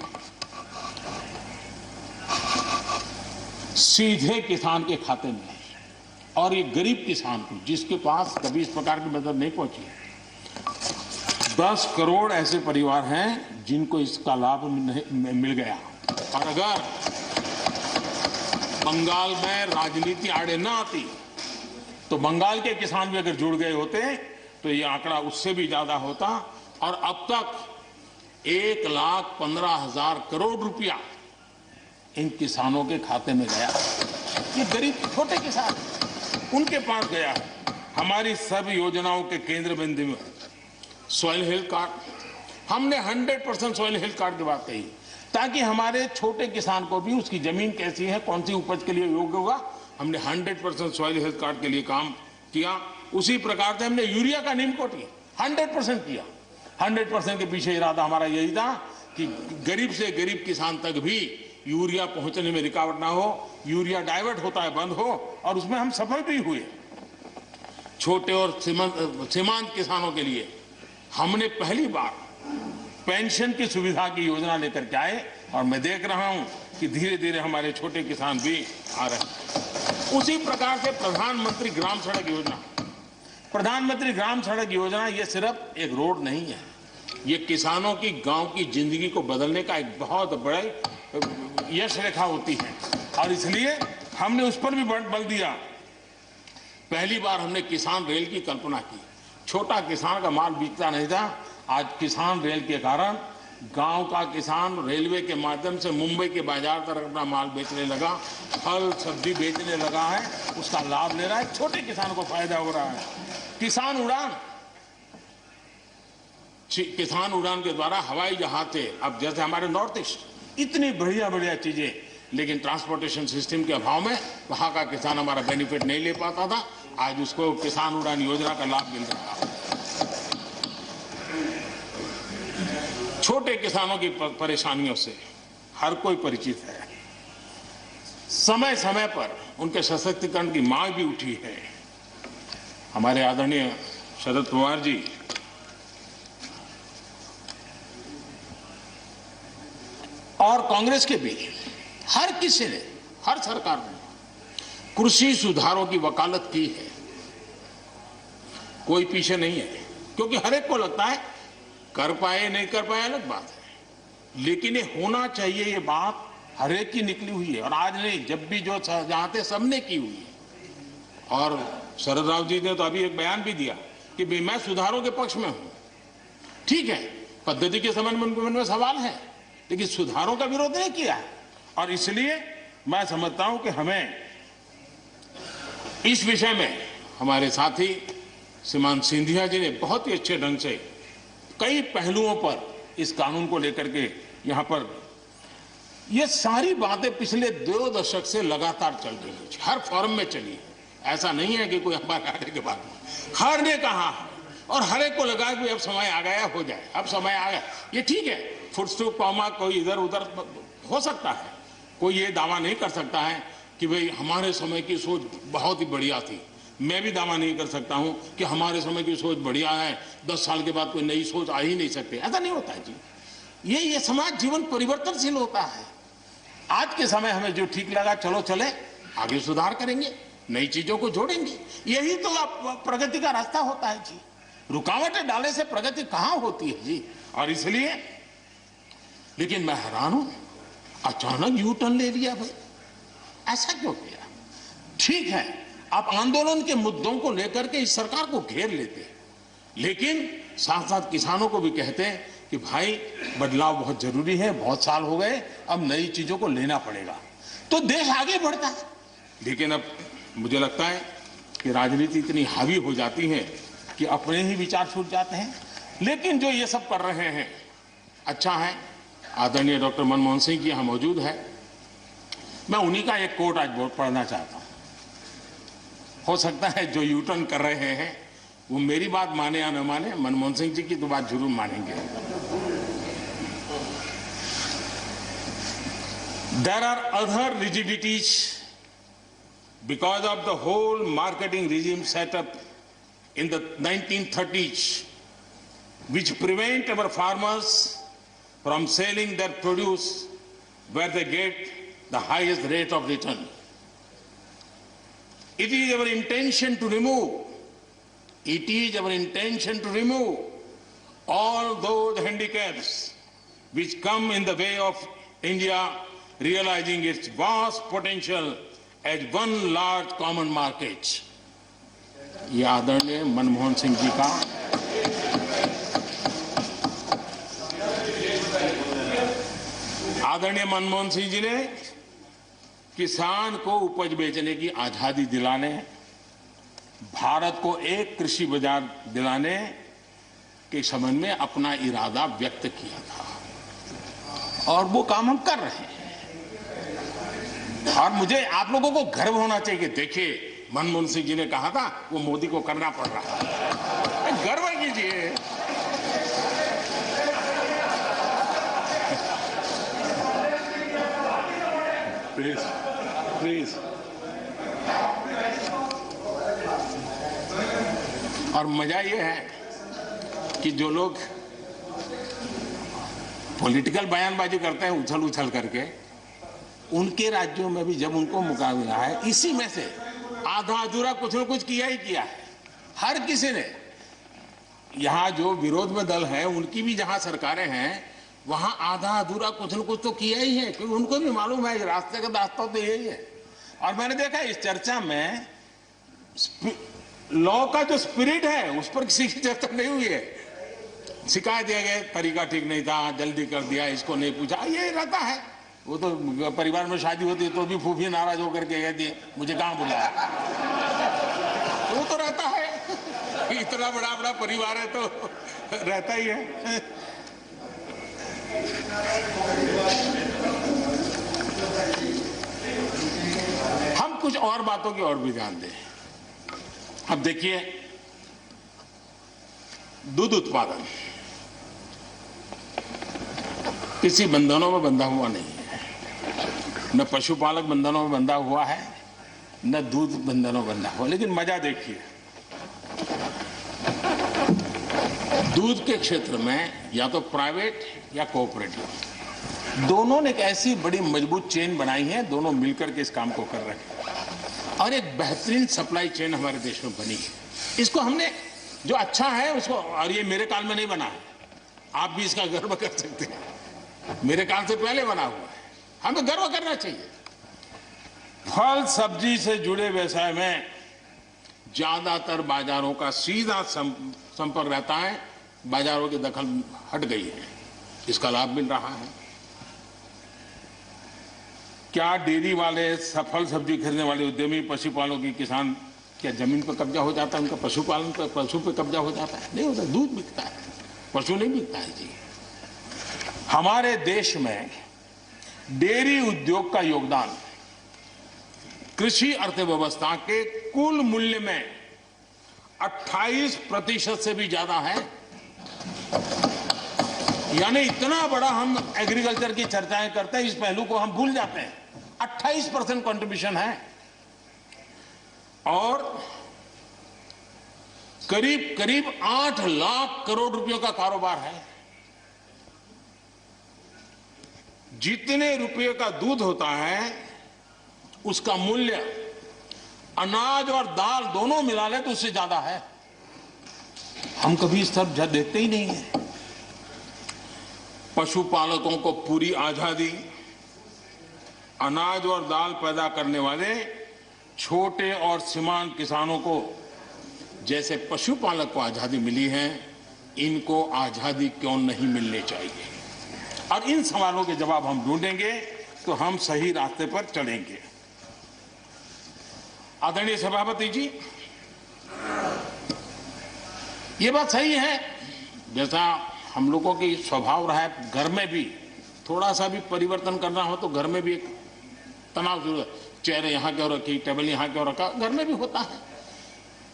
सीधे किसान के खाते में, और ये गरीब किसान को जिसके पास कभी इस प्रकार की मदद नहीं पहुंची। 10 करोड़ ऐसे परिवार हैं जिनको इसका लाभ मिल गया। और अगर बंगाल में राजनीति आड़े ना आती तो बंगाल के किसान भी अगर जुड़ गए होते तो ये आंकड़ा उससे भी ज्यादा होता। और अब तक 1,15,000 करोड़ रुपया इन किसानों के खाते में गया। ये गरीब छोटे किसान, उनके पास गया है। हमारी सब योजनाओं के केंद्र बिंदु में सॉइल हेल्थ कार्ड, हमने 100% सॉइल हेल्थ कार्ड की बात कही ताकि हमारे छोटे किसान को भी उसकी जमीन कैसी है, कौन सी उपज के लिए योग्य होगा। हमने 100% सॉइल हेल्थ कार्ड के लिए काम किया। उसी प्रकार से हमने यूरिया का नीम कोटी 100% किया। 100% के पीछे इरादा हमारा यही था कि गरीब से गरीब किसान तक भी यूरिया पहुंचने में रुकावट ना हो, यूरिया डाइवर्ट होता है बंद हो, और उसमें हम सफल भी हुए। छोटे और सीमांत किसानों के लिए हमने पहली बार पेंशन की सुविधा की योजना लेकर के आए और मैं देख रहा हूं कि धीरे धीरे हमारे छोटे किसान भी आ रहे हैं। उसी प्रकार से प्रधानमंत्री ग्राम सड़क योजना, प्रधानमंत्री ग्राम सड़क योजना ये सिर्फ एक रोड नहीं है, ये किसानों की गांव की जिंदगी को बदलने का एक बहुत बड़े यश रेखा होती है और इसलिए हमने उस पर भी बल दिया। पहली बार हमने किसान रेल की कल्पना की। छोटा किसान का माल बिकता नहीं था, आज किसान रेल के कारण गांव का किसान रेलवे के माध्यम से मुंबई के बाजार तक अपना माल बेचने लगा, फल सब्जी बेचने लगा है, उसका लाभ ले रहा है। छोटे किसान को फायदा हो रहा है। किसान उड़ान के द्वारा हवाई जहाज से अब जैसे हमारे नॉर्थ ईस्ट इतनी बढ़िया बढ़िया चीजें, लेकिन ट्रांसपोर्टेशन सिस्टम के अभाव में वहां का किसान हमारा बेनिफिट नहीं ले पाता था। आज उसको किसान उड़ान योजना का लाभ मिल रहा है। छोटे किसानों की परेशानियों से हर कोई परिचित है। समय समय पर उनके सशक्तिकरण की मांग भी उठी है। हमारे आदरणीय शरद पवार जी और कांग्रेस के भी हर किसी ने, हर सरकार ने कृषि सुधारों की वकालत की है। कोई पीछे नहीं है, क्योंकि हर एक को लगता है कर पाए नहीं कर पाए अलग बात है, लेकिन ये होना चाहिए, ये बात हर एक की निकली हुई है। और आज नहीं, जब भी जो चाहते सबने की हुई है। और शरद राव जी ने तो अभी एक बयान भी दिया कि मैं सुधारों के पक्ष में हूं। ठीक है, पद्धति के संबंध में उनके मन में सवाल है, लेकिन सुधारों का विरोध नहीं किया है। और इसलिए मैं समझता हूं कि हमें इस विषय में हमारे साथी श्रीमान सिंधिया जी ने बहुत ही अच्छे ढंग से कई पहलुओं पर इस कानून को लेकर के यहां पर ये सारी बातें पिछले 2 दशक से लगातार चल रही है, हर फोरम में चली। ऐसा नहीं है कि कोई हमारे आने के बाद हर ने कहा है और हर एक को लगा कि अब समय आ गया, हो जाए, अब समय आ गया। ये ठीक है, फुटस्टॉप कॉमा कोई इधर उधर हो सकता है, कोई ये दावा नहीं कर सकता है कि भाई हमारे समय की सोच बहुत ही बढ़िया थी। मैं भी दावा नहीं कर सकता हूं कि हमारे समय की सोच बढ़िया है, 10 साल के बाद कोई नई सोच आ ही नहीं सकती। ऐसा नहीं होता है जी। ये समाज जीवन परिवर्तनशील होता है। आज के समय हमें जो ठीक लगा चलो चले, आगे सुधार करेंगे, नई चीजों को जोड़ेंगे। यही तो प्रगति का रास्ता होता है जी। रुकावटें डालने से प्रगति कहां होती है जी। और इसलिए, लेकिन मैं हैरान हूं, अचानक यू टर्न ले लिया भाई, ऐसा क्यों किया? ठीक है, आप आंदोलन के मुद्दों को लेकर के इस सरकार को घेर लेते, लेकिन साथ साथ किसानों को भी कहते हैं कि भाई बदलाव बहुत जरूरी है, बहुत साल हो गए, अब नई चीजों को लेना पड़ेगा, तो देश आगे बढ़ता है। लेकिन अब मुझे लगता है कि राजनीति इतनी हावी हो जाती है कि अपने ही विचार छूट जाते हैं। लेकिन जो ये सब कर रहे हैं अच्छा है। आदरणीय डॉक्टर मनमोहन सिंह जी यहां मौजूद है, मैं उन्हीं का एक कोट आज पढ़ना चाहता हूं। हो सकता है जो यू टर्न कर रहे हैं वो मेरी बात माने या न माने, मनमोहन सिंह जी की तो बात जरूर मानेंगे। There are other rigidities because of the whole marketing regime set up in the 1930s, which prevent our farmers from selling their produce where they get the highest rate of return. It is our intention to remove all those handicaps which come in the way of India realizing its vast potential as one large common market. ये आदरणीय मनमोहन सिंह जी का आदरणीय मनमोहन सिंह जी ने किसान को उपज बेचने की आजादी दिलाने, भारत को एक कृषि बाजार दिलाने के संबंध में अपना इरादा व्यक्त किया था और वो काम हम कर रहे हैं। और मुझे आप लोगों को गर्व होना चाहिए कि देखिए मनमोहन सिंह जी ने कहा था वो मोदी को करना पड़ रहा है, गर्व कीजिए। Please please. और मजा ये है कि जो लोग पॉलिटिकल बयानबाजी करते हैं उछल उछल करके, उनके राज्यों में भी जब उनको मुकाबला है, इसी में से आधा अधूरा कुछ न कुछ किया ही किया है हर किसी ने। यहां जो विरोध में दल है उनकी भी जहां सरकारें हैं वहां आधा अधूरा कुछ न कुछ तो किया ही है, क्योंकि उनको भी मालूम है रास्ते का रास्ता तो यही है। और मैंने देखा इस चर्चा में लॉ का जो स्पिरिट है उस पर किसी की चर्चा नहीं हुई है। शिकायत दिया गया तरीका ठीक नहीं था, जल्दी कर दिया, इसको नहीं पूछा, ये रहता है। वो तो परिवार में शादी होती है तो भी फूफी नाराज होकर के कहती है मुझे कहां बुलाया। वो तो रहता है, इतना बड़ा बड़ा परिवार है तो रहता ही है। हम कुछ और बातों की ओर भी ध्यान दें। अब देखिए, दूध उत्पादन किसी बंधनों में बंधा हुआ नहीं है, न पशुपालक बंधनों में बंधा हुआ है, न दूध बंधनों में बंधा हुआ। लेकिन मजा देखिए, दूध के क्षेत्र में या तो प्राइवेट या कोऑपरेटिव दोनों ने एक ऐसी बड़ी मजबूत चेन बनाई है, दोनों मिलकर के इस काम को कर रहे हैं और एक बेहतरीन सप्लाई चेन हमारे देश में बनी है। इसको हमने जो अच्छा है उसको, और ये मेरे काल में नहीं बना है, आप भी इसका गर्व कर सकते हैं, मेरे काल से पहले बना हुआ है, हमें गर्व करना चाहिए। फल सब्जी से जुड़े व्यवसाय में ज्यादातर बाजारों का सीधा संपर्क रहता है, बाजारों की दखल हट गई है, इसका लाभ मिल रहा है। क्या डेयरी वाले, फल सब्जी खरीदने वाले उद्यमी, पशुपालकों की किसान, क्या जमीन पर कब्जा हो जाता है उनका? पशुपालन पर, पशु पे कब्जा हो जाता है? नहीं होता, दूध बिकता है, पशु नहीं बिकता है जी। हमारे देश में डेयरी उद्योग का योगदान कृषि अर्थव्यवस्था के कुल मूल्य में 28% से भी ज्यादा है। यानी इतना बड़ा हम एग्रीकल्चर की चर्चाएं करते हैं, इस पहलू को हम भूल जाते हैं। 28% कंट्रीब्यूशन है और करीब करीब 8 लाख करोड़ रुपयों का कारोबार है। जितने रुपये का दूध होता है उसका मूल्य अनाज और दाल दोनों मिला ले तो उससे ज्यादा है। हम कभी इस तरफ देखते ही नहीं है। पशुपालकों को पूरी आजादी, अनाज और दाल पैदा करने वाले छोटे और सीमांत किसानों को जैसे पशुपालक को आजादी मिली है, इनको आजादी क्यों नहीं मिलनी चाहिए? और इन सवालों के जवाब हम ढूंढेंगे तो हम सही रास्ते पर चलेंगे। आदरणीय सभापति जी, ये बात सही है, जैसा हम लोगों की स्वभाव रहा है, घर में भी थोड़ा सा भी परिवर्तन करना हो तो घर में भी एक तनाव जरूर है। चेयर यहां क्यों रखी, टेबल यहां क्यों रखा, घर में भी होता है।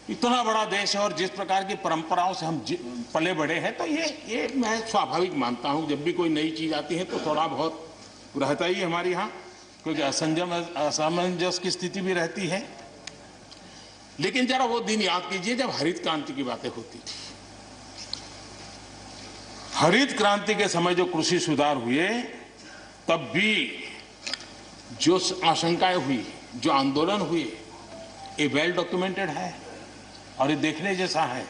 इतना बड़ा देश है और जिस प्रकार की परंपराओं से हम पले बढ़े हैं, तो ये मैं स्वाभाविक मानता हूं। जब भी कोई नई चीज आती है तो थोड़ा बहुत रहता ही हमारे यहाँ, क्योंकि असमंजस की स्थिति भी रहती है। लेकिन जरा वो दिन याद कीजिए जब हरित क्रांति की बातें होती थी। हरित क्रांति के समय जो कृषि सुधार हुए, तब भी जो आशंकाएं हुई, जो आंदोलन हुए, ये वेल डॉक्यूमेंटेड है और ये देखने जैसा है।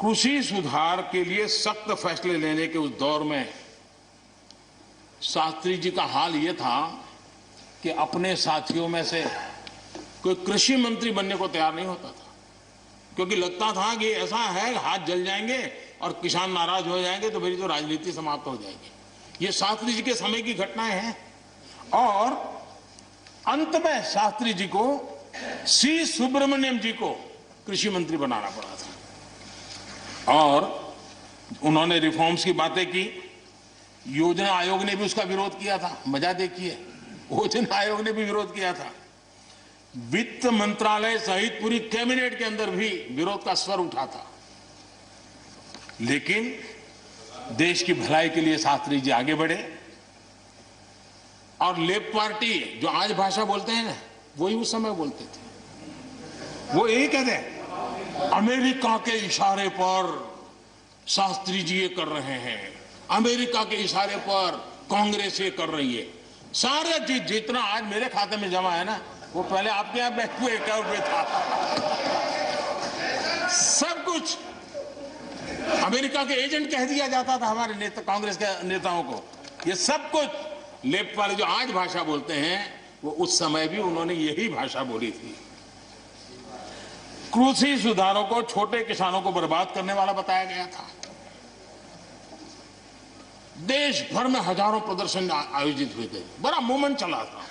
कृषि सुधार के लिए सख्त फैसले लेने के उस दौर में शास्त्री जी का हाल ये था कि अपने साथियों में से कोई कृषि मंत्री बनने को तैयार नहीं होता था, क्योंकि लगता था कि ऐसा है हाथ जल जाएंगे और किसान नाराज हो जाएंगे तो मेरी तो राजनीति समाप्त हो जाएगी। ये शास्त्री जी के समय की घटनाएं हैं। और अंत में शास्त्री जी को सी सुब्रमण्यम जी को कृषि मंत्री बनाना पड़ा था और उन्होंने रिफॉर्म्स की बातें की। योजना आयोग ने भी उसका विरोध किया था। मजा देखिए, योजना आयोग ने भी विरोध किया था। वित्त मंत्रालय सहित पूरी कैबिनेट के अंदर भी विरोध का स्वर उठा था। लेकिन देश की भलाई के लिए शास्त्री जी आगे बढ़े और लेफ्ट पार्टी जो आज भाषा बोलते हैं ना, वही उस समय बोलते थे। वो यही कहते हैं, अमेरिका के इशारे पर शास्त्री जी ये कर रहे हैं, अमेरिका के इशारे पर कांग्रेस ये कर रही है। सारे जितना आज मेरे खाते में जमा है ना, वो पहले आपके यहाँ बैंक में अकाउंट में था। सब कुछ अमेरिका के एजेंट कह दिया जाता था हमारे नेता, कांग्रेस के नेताओं को। ये सब कुछ लेफ्ट वाले जो आज भाषा बोलते हैं, वो उस समय भी उन्होंने यही भाषा बोली थी। कृषि सुधारों को छोटे किसानों को बर्बाद करने वाला बताया गया था। देश भर में हजारों प्रदर्शन आयोजित हुए थे, बड़ा मूवमेंट चला था।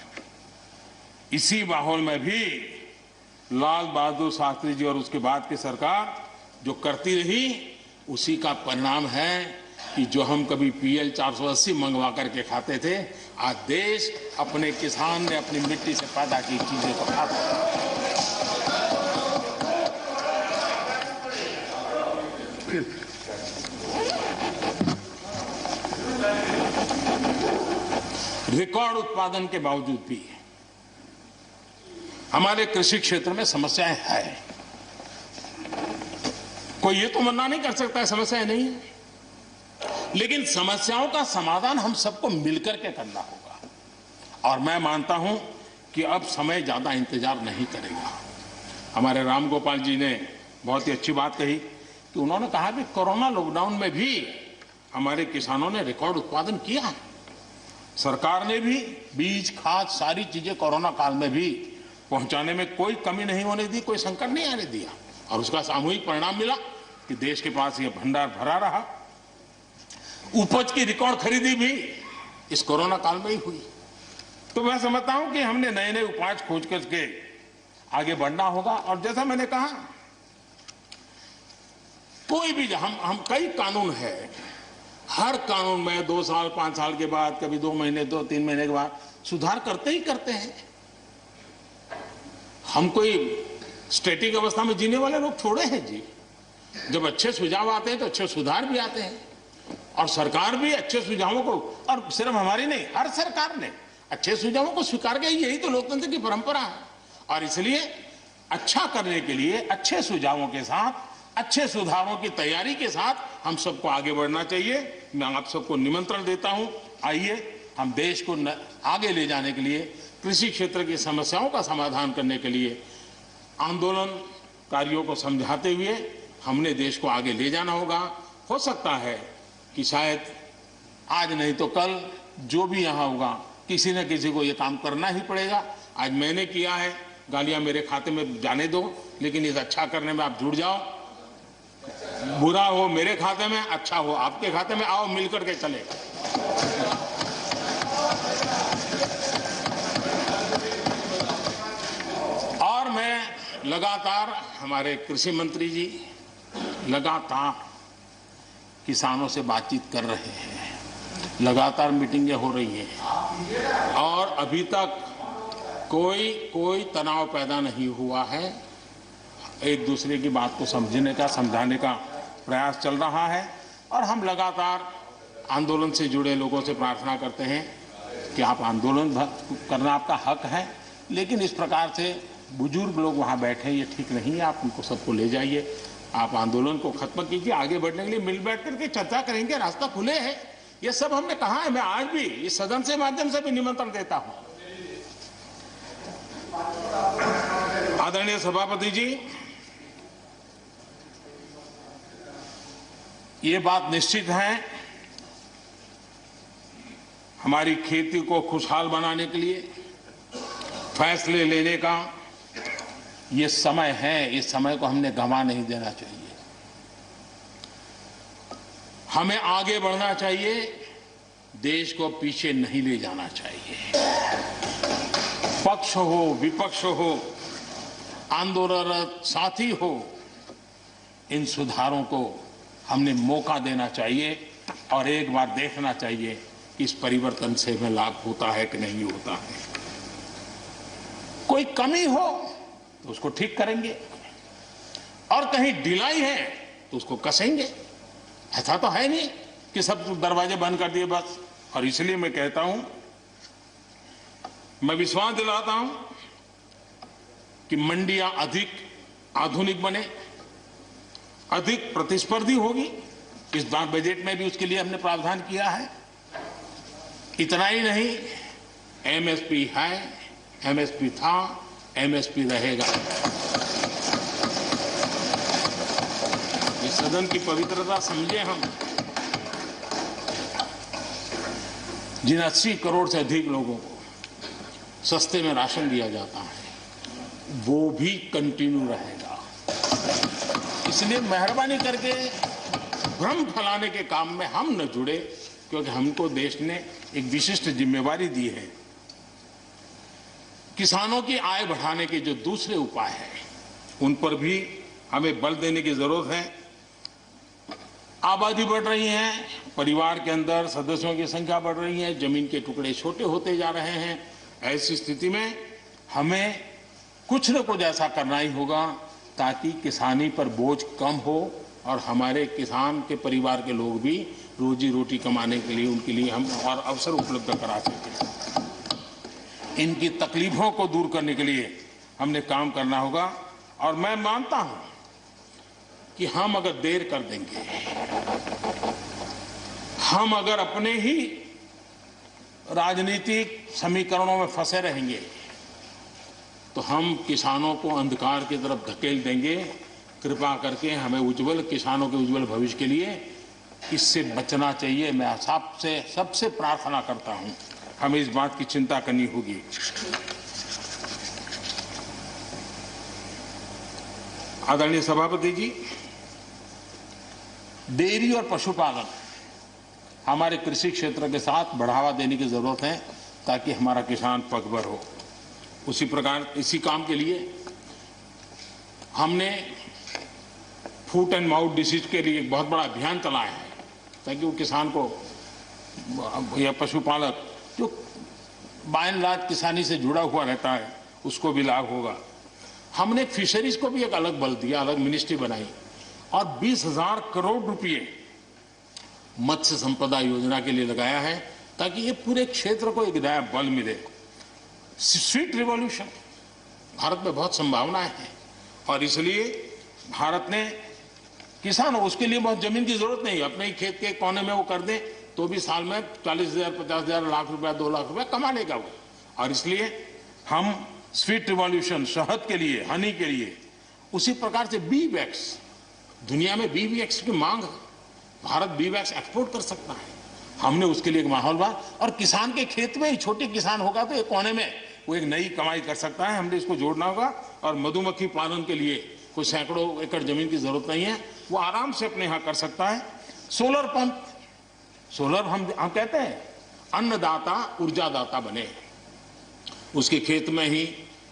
इसी माहौल में भी लाल बहादुर शास्त्री जी और उसके बाद की सरकार जो करती रही, उसी का परिणाम है कि जो हम कभी PL 480 मंगवा करके खाते थे, आज देश अपने किसान ने अपनी मिट्टी से पैदा की चीजें को खाता है। रिकॉर्ड उत्पादन के बावजूद भी हमारे कृषि क्षेत्र में समस्याएं हैं। कोई ये तो मना नहीं कर सकता है समस्याएं नहीं है, लेकिन समस्याओं का समाधान हम सबको मिलकर के करना होगा। और मैं मानता हूं कि अब समय ज्यादा इंतजार नहीं करेगा। हमारे राम गोपाल जी ने बहुत ही अच्छी बात कही कि उन्होंने कहा कि कोरोना लॉकडाउन में भी हमारे किसानों ने रिकॉर्ड उत्पादन किया। सरकार ने भी बीज, खाद, सारी चीजें कोरोना काल में भी पहुंचाने में कोई कमी नहीं होने दी, कोई संकट नहीं आने दिया और उसका सामूहिक परिणाम मिला कि देश के पास ये भंडार भरा रहा। उपज की रिकॉर्ड खरीदी भी इस कोरोना काल में ही हुई। तो मैं समझता हूं कि हमने नए नए उपाय खोज करके आगे बढ़ना होगा। और जैसा मैंने कहा, कोई भी हम कई कानून है, हर कानून में 2 साल 5 साल के बाद, कभी 2 महीने 2-3 महीने के बाद सुधार करते ही करते हैं। हम कोई स्टैटिक अवस्था में जीने वाले लोग थोड़े हैं जी। जब अच्छे सुझाव आते हैं तो अच्छे सुधार भी आते हैं और सरकार भी अच्छे सुझावों को, और सिर्फ हमारी नहीं, हर सरकार ने अच्छे सुझावों को स्वीकार किया, यही तो लोकतंत्र की परंपरा है। और इसलिए अच्छा करने के लिए अच्छे सुझावों के साथ, अच्छे सुधारों की तैयारी के साथ हम सबको आगे बढ़ना चाहिए। मैं आप सबको निमंत्रण देता हूं, आइए हम देश को आगे ले जाने के लिए, कृषि क्षेत्र की समस्याओं का समाधान करने के लिए आंदोलनकारियों को समझाते हुए हमने देश को आगे ले जाना होगा। हो सकता है कि शायद आज नहीं तो कल जो भी यहाँ होगा, किसी न किसी को ये काम करना ही पड़ेगा। आज मैंने किया है, गालियां मेरे खाते में जाने दो, लेकिन इस अच्छा करने में आप जुड़ जाओ। बुरा हो मेरे खाते में, अच्छा हो आपके खाते में, आओ मिलकर के चले। और मैं लगातार, हमारे कृषि मंत्री जी लगातार किसानों से बातचीत कर रहे हैं, लगातार मीटिंगें हो रही हैं और अभी तक कोई तनाव पैदा नहीं हुआ है। एक दूसरे की बात को समझने का, समझाने का प्रयास चल रहा है और हम लगातार आंदोलन से जुड़े लोगों से प्रार्थना करते हैं कि आप आंदोलन करना आपका हक है, लेकिन इस प्रकार से बुजुर्ग लोग वहाँ बैठे ये ठीक नहीं है। आप उनको सबको ले जाइए, आप आंदोलन को खत्म कीजिए। आगे बढ़ने के लिए मिल बैठ करके चर्चा करेंगे, रास्ता खुले है। ये सब हमने कहा है, मैं आज भी इस सदन से माध्यम से भी निमंत्रण देता हूं। आदरणीय सभापति जी, ये बात निश्चित है, हमारी खेती को खुशहाल बनाने के लिए फैसले लेने का ये समय है। इस समय को हमने गंवा नहीं देना चाहिए। हमें आगे बढ़ना चाहिए, देश को पीछे नहीं ले जाना चाहिए। पक्ष हो, विपक्ष हो, आंदोलनरत साथी हो, इन सुधारों को हमने मौका देना चाहिए और एक बार देखना चाहिए कि इस परिवर्तन से हमें लाभ होता है कि नहीं होता है। कोई कमी हो तो उसको ठीक करेंगे और कहीं ढिलाई है तो उसको कसेंगे। ऐसा तो है नहीं कि सब दरवाजे बंद कर दिए बस। और इसलिए मैं कहता हूं, मैं विश्वास दिलाता हूं कि मंडियां अधिक आधुनिक बने, अधिक प्रतिस्पर्धी होगी। इस बार बजट में भी उसके लिए हमने प्रावधान किया है। इतना ही नहीं, एमएसपी है, एमएसपी था, एमएसपी रहेगा। ये सदन की पवित्रता समझे हम। जिन 80 करोड़ से अधिक लोगों को सस्ते में राशन दिया जाता है, वो भी कंटिन्यू रहेगा। इसलिए मेहरबानी करके भ्रम फैलाने के काम में हम न जुड़े, क्योंकि हमको देश ने एक विशिष्ट जिम्मेवारी दी है। किसानों की आय बढ़ाने के जो दूसरे उपाय हैं, उन पर भी हमें बल देने की जरूरत है। आबादी बढ़ रही है, परिवार के अंदर सदस्यों की संख्या बढ़ रही है, जमीन के टुकड़े छोटे होते जा रहे हैं। ऐसी स्थिति में हमें कुछ न कुछ ऐसा करना ही होगा ताकि किसानी पर बोझ कम हो और हमारे किसान के परिवार के लोग भी रोजी रोटी कमाने के लिए, उनके लिए हम और अवसर उपलब्ध करा सकें। इनकी तकलीफों को दूर करने के लिए हमने काम करना होगा। और मैं मानता हूं कि हम अगर देर कर देंगे, हम अगर अपने ही राजनीतिक समीकरणों में फंसे रहेंगे, तो हम किसानों को अंधकार की तरफ धकेल देंगे। कृपा करके हमें उज्जवल, किसानों के उज्जवल भविष्य के लिए इससे बचना चाहिए। मैं सबसे प्रार्थना करता हूं, हमें इस बात की चिंता करनी होगी। आदरणीय सभापति जी, डेयरी और पशुपालन हमारे कृषि क्षेत्र के साथ बढ़ावा देने की जरूरत है ताकि हमारा किसान पगभर हो। उसी प्रकार इसी काम के लिए हमने फूट एंड माउथ डिसीज के लिए एक बहुत बड़ा अभियान चलाया है ताकि वो किसान को या पशुपालक जो बाय एंड लार्ज किसानी से जुड़ा हुआ रहता है उसको भी लाभ होगा। हमने फिशरीज को भी एक अलग बल दिया, अलग मिनिस्ट्री बनाई और 20,000 करोड़ रुपए मत्स्य संपदा योजना के लिए लगाया है ताकि ये पूरे क्षेत्र को एक नया बल मिले। स्वीट रिवॉल्यूशन, भारत में बहुत संभावनाएं हैं और इसलिए भारत ने किसानों, उसके लिए बहुत जमीन की जरूरत नहीं, अपने ही खेत के कोने में वो कर दे तो भी साल में 40,000, 50,000, लाख रुपया, 2 लाख रुपया कमा लेगा वो। और इसलिए हम स्वीट रिवॉल्यूशन, शहद के लिए, हनी के लिए, उसी प्रकार से बी वैक्स, दुनिया में बी वैक्स की मांग है, भारत बी वैक्स एक्सपोर्ट कर सकता है। हमने उसके लिए एक माहौल बना और किसान के खेत में ही, छोटे किसान होगा तो एक कोने में वो एक नई कमाई कर सकता है। हमने इसको जोड़ना होगा और मधुमक्खी पालन के लिए कोई सैकड़ों एकड़ जमीन की जरूरत नहीं है, वो आराम से अपने यहां कर सकता है। सोलर पंप, सोलर हम कहते हैं अन्नदाता ऊर्जादाता बने, उसके खेत में ही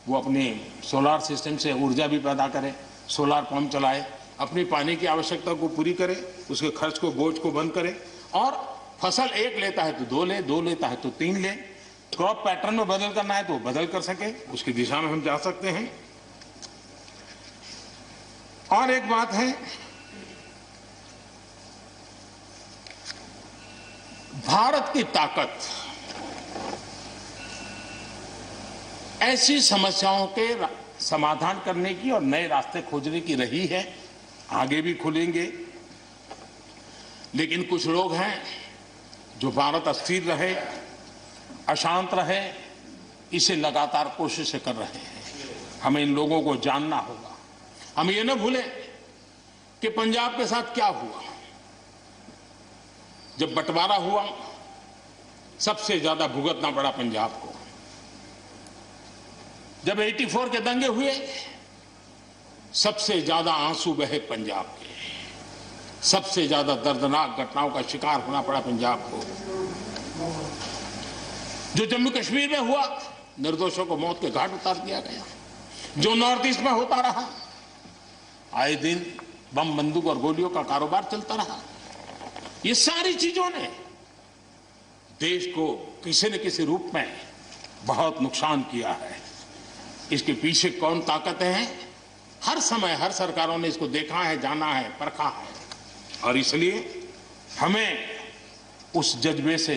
वो अपने सोलर सिस्टम से ऊर्जा भी पैदा करे, सोलर पंप चलाए, अपनी पानी की आवश्यकता को पूरी करे, उसके खर्च को, बोझ को बंद करे और फसल एक लेता है तो 2 ले, 2 लेता है तो 3 ले, क्रॉप पैटर्न में बदल करना है तो बदल कर सके, उसकी दिशा में हम जा सकते हैं। और एक बात है, भारत की ताकत ऐसी समस्याओं के समाधान करने की और नए रास्ते खोजने की रही है, आगे भी खुलेंगे। लेकिन कुछ लोग हैं जो भारत अस्थिर रहे, अशांत रहे, इसे लगातार कोशिशें कर रहे हैं। हमें इन लोगों को जानना होगा। हम ये न भूलें कि पंजाब के साथ क्या हुआ। जब बंटवारा हुआ, सबसे ज्यादा भुगतना पड़ा पंजाब को। जब 84 के दंगे हुए, सबसे ज्यादा आंसू बहे पंजाब के, सबसे ज्यादा दर्दनाक घटनाओं का शिकार होना पड़ा पंजाब को। जो जम्मू कश्मीर में हुआ, निर्दोषों को मौत के घाट उतार दिया गया। जो नॉर्थ ईस्ट में होता रहा, आए दिन बम, बंदूक और गोलियों का कारोबार चलता रहा। ये सारी चीजों ने देश को किसी न किसी रूप में बहुत नुकसान किया है। इसके पीछे कौन ताकतें हैं, हर समय हर सरकारों ने इसको देखा है, जाना है, परखा है। और इसलिए हमें उस जज्बे से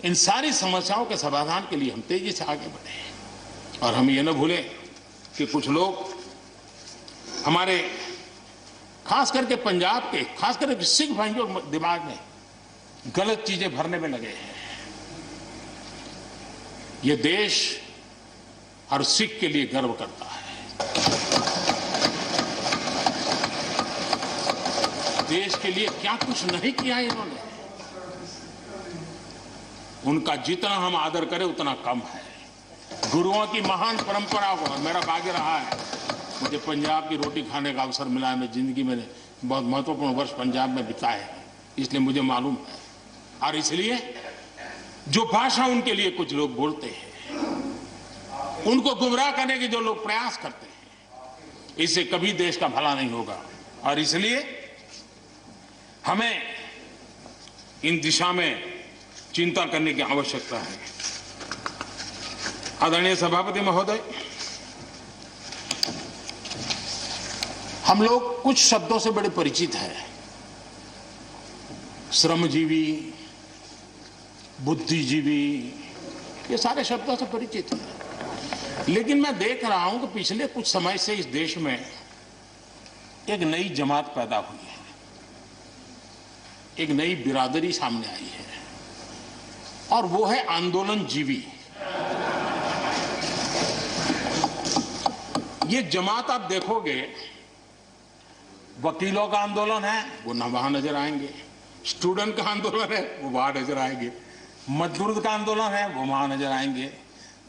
इन सारी समस्याओं के समाधान के लिए हम तेजी से आगे बढ़े। और हम ये न भूलें कि कुछ लोग हमारे, खास करके पंजाब के, खास करके सिख भाइयों के दिमाग में गलत चीजें भरने में लगे हैं। ये देश हर सिख के लिए गर्व करता है। देश के लिए क्या कुछ नहीं किया इन्होंने, उनका जितना हम आदर करें उतना कम है। गुरुओं की महान परंपरा को, मेरा भाग्य रहा है, मुझे पंजाब की रोटी खाने का अवसर मिला है। मैं जिंदगी में बहुत महत्वपूर्ण वर्ष पंजाब में बिताए हैं, इसलिए मुझे मालूम है। और इसलिए जो भाषा उनके लिए कुछ लोग बोलते हैं, उनको गुमराह करने के जो लोग प्रयास करते हैं, इससे कभी देश का भला नहीं होगा। और इसलिए हमें इन दिशा में चिंता करने की आवश्यकता है। आदरणीय सभापति महोदय, हम लोग कुछ शब्दों से बड़े परिचित हैं। श्रमजीवी, बुद्धिजीवी, ये सारे शब्दों से परिचित हैं। लेकिन मैं देख रहा हूं कि पिछले कुछ समय से इस देश में एक नई जमात पैदा हुई है, एक नई बिरादरी सामने आई है, और वो है आंदोलनजीवी। ये जमात आप देखोगे, वकीलों का आंदोलन है वो न वहां नजर आएंगे, स्टूडेंट का आंदोलन है वो वहां नजर आएंगे, मजदूर का आंदोलन है वो वहां नजर आएंगे,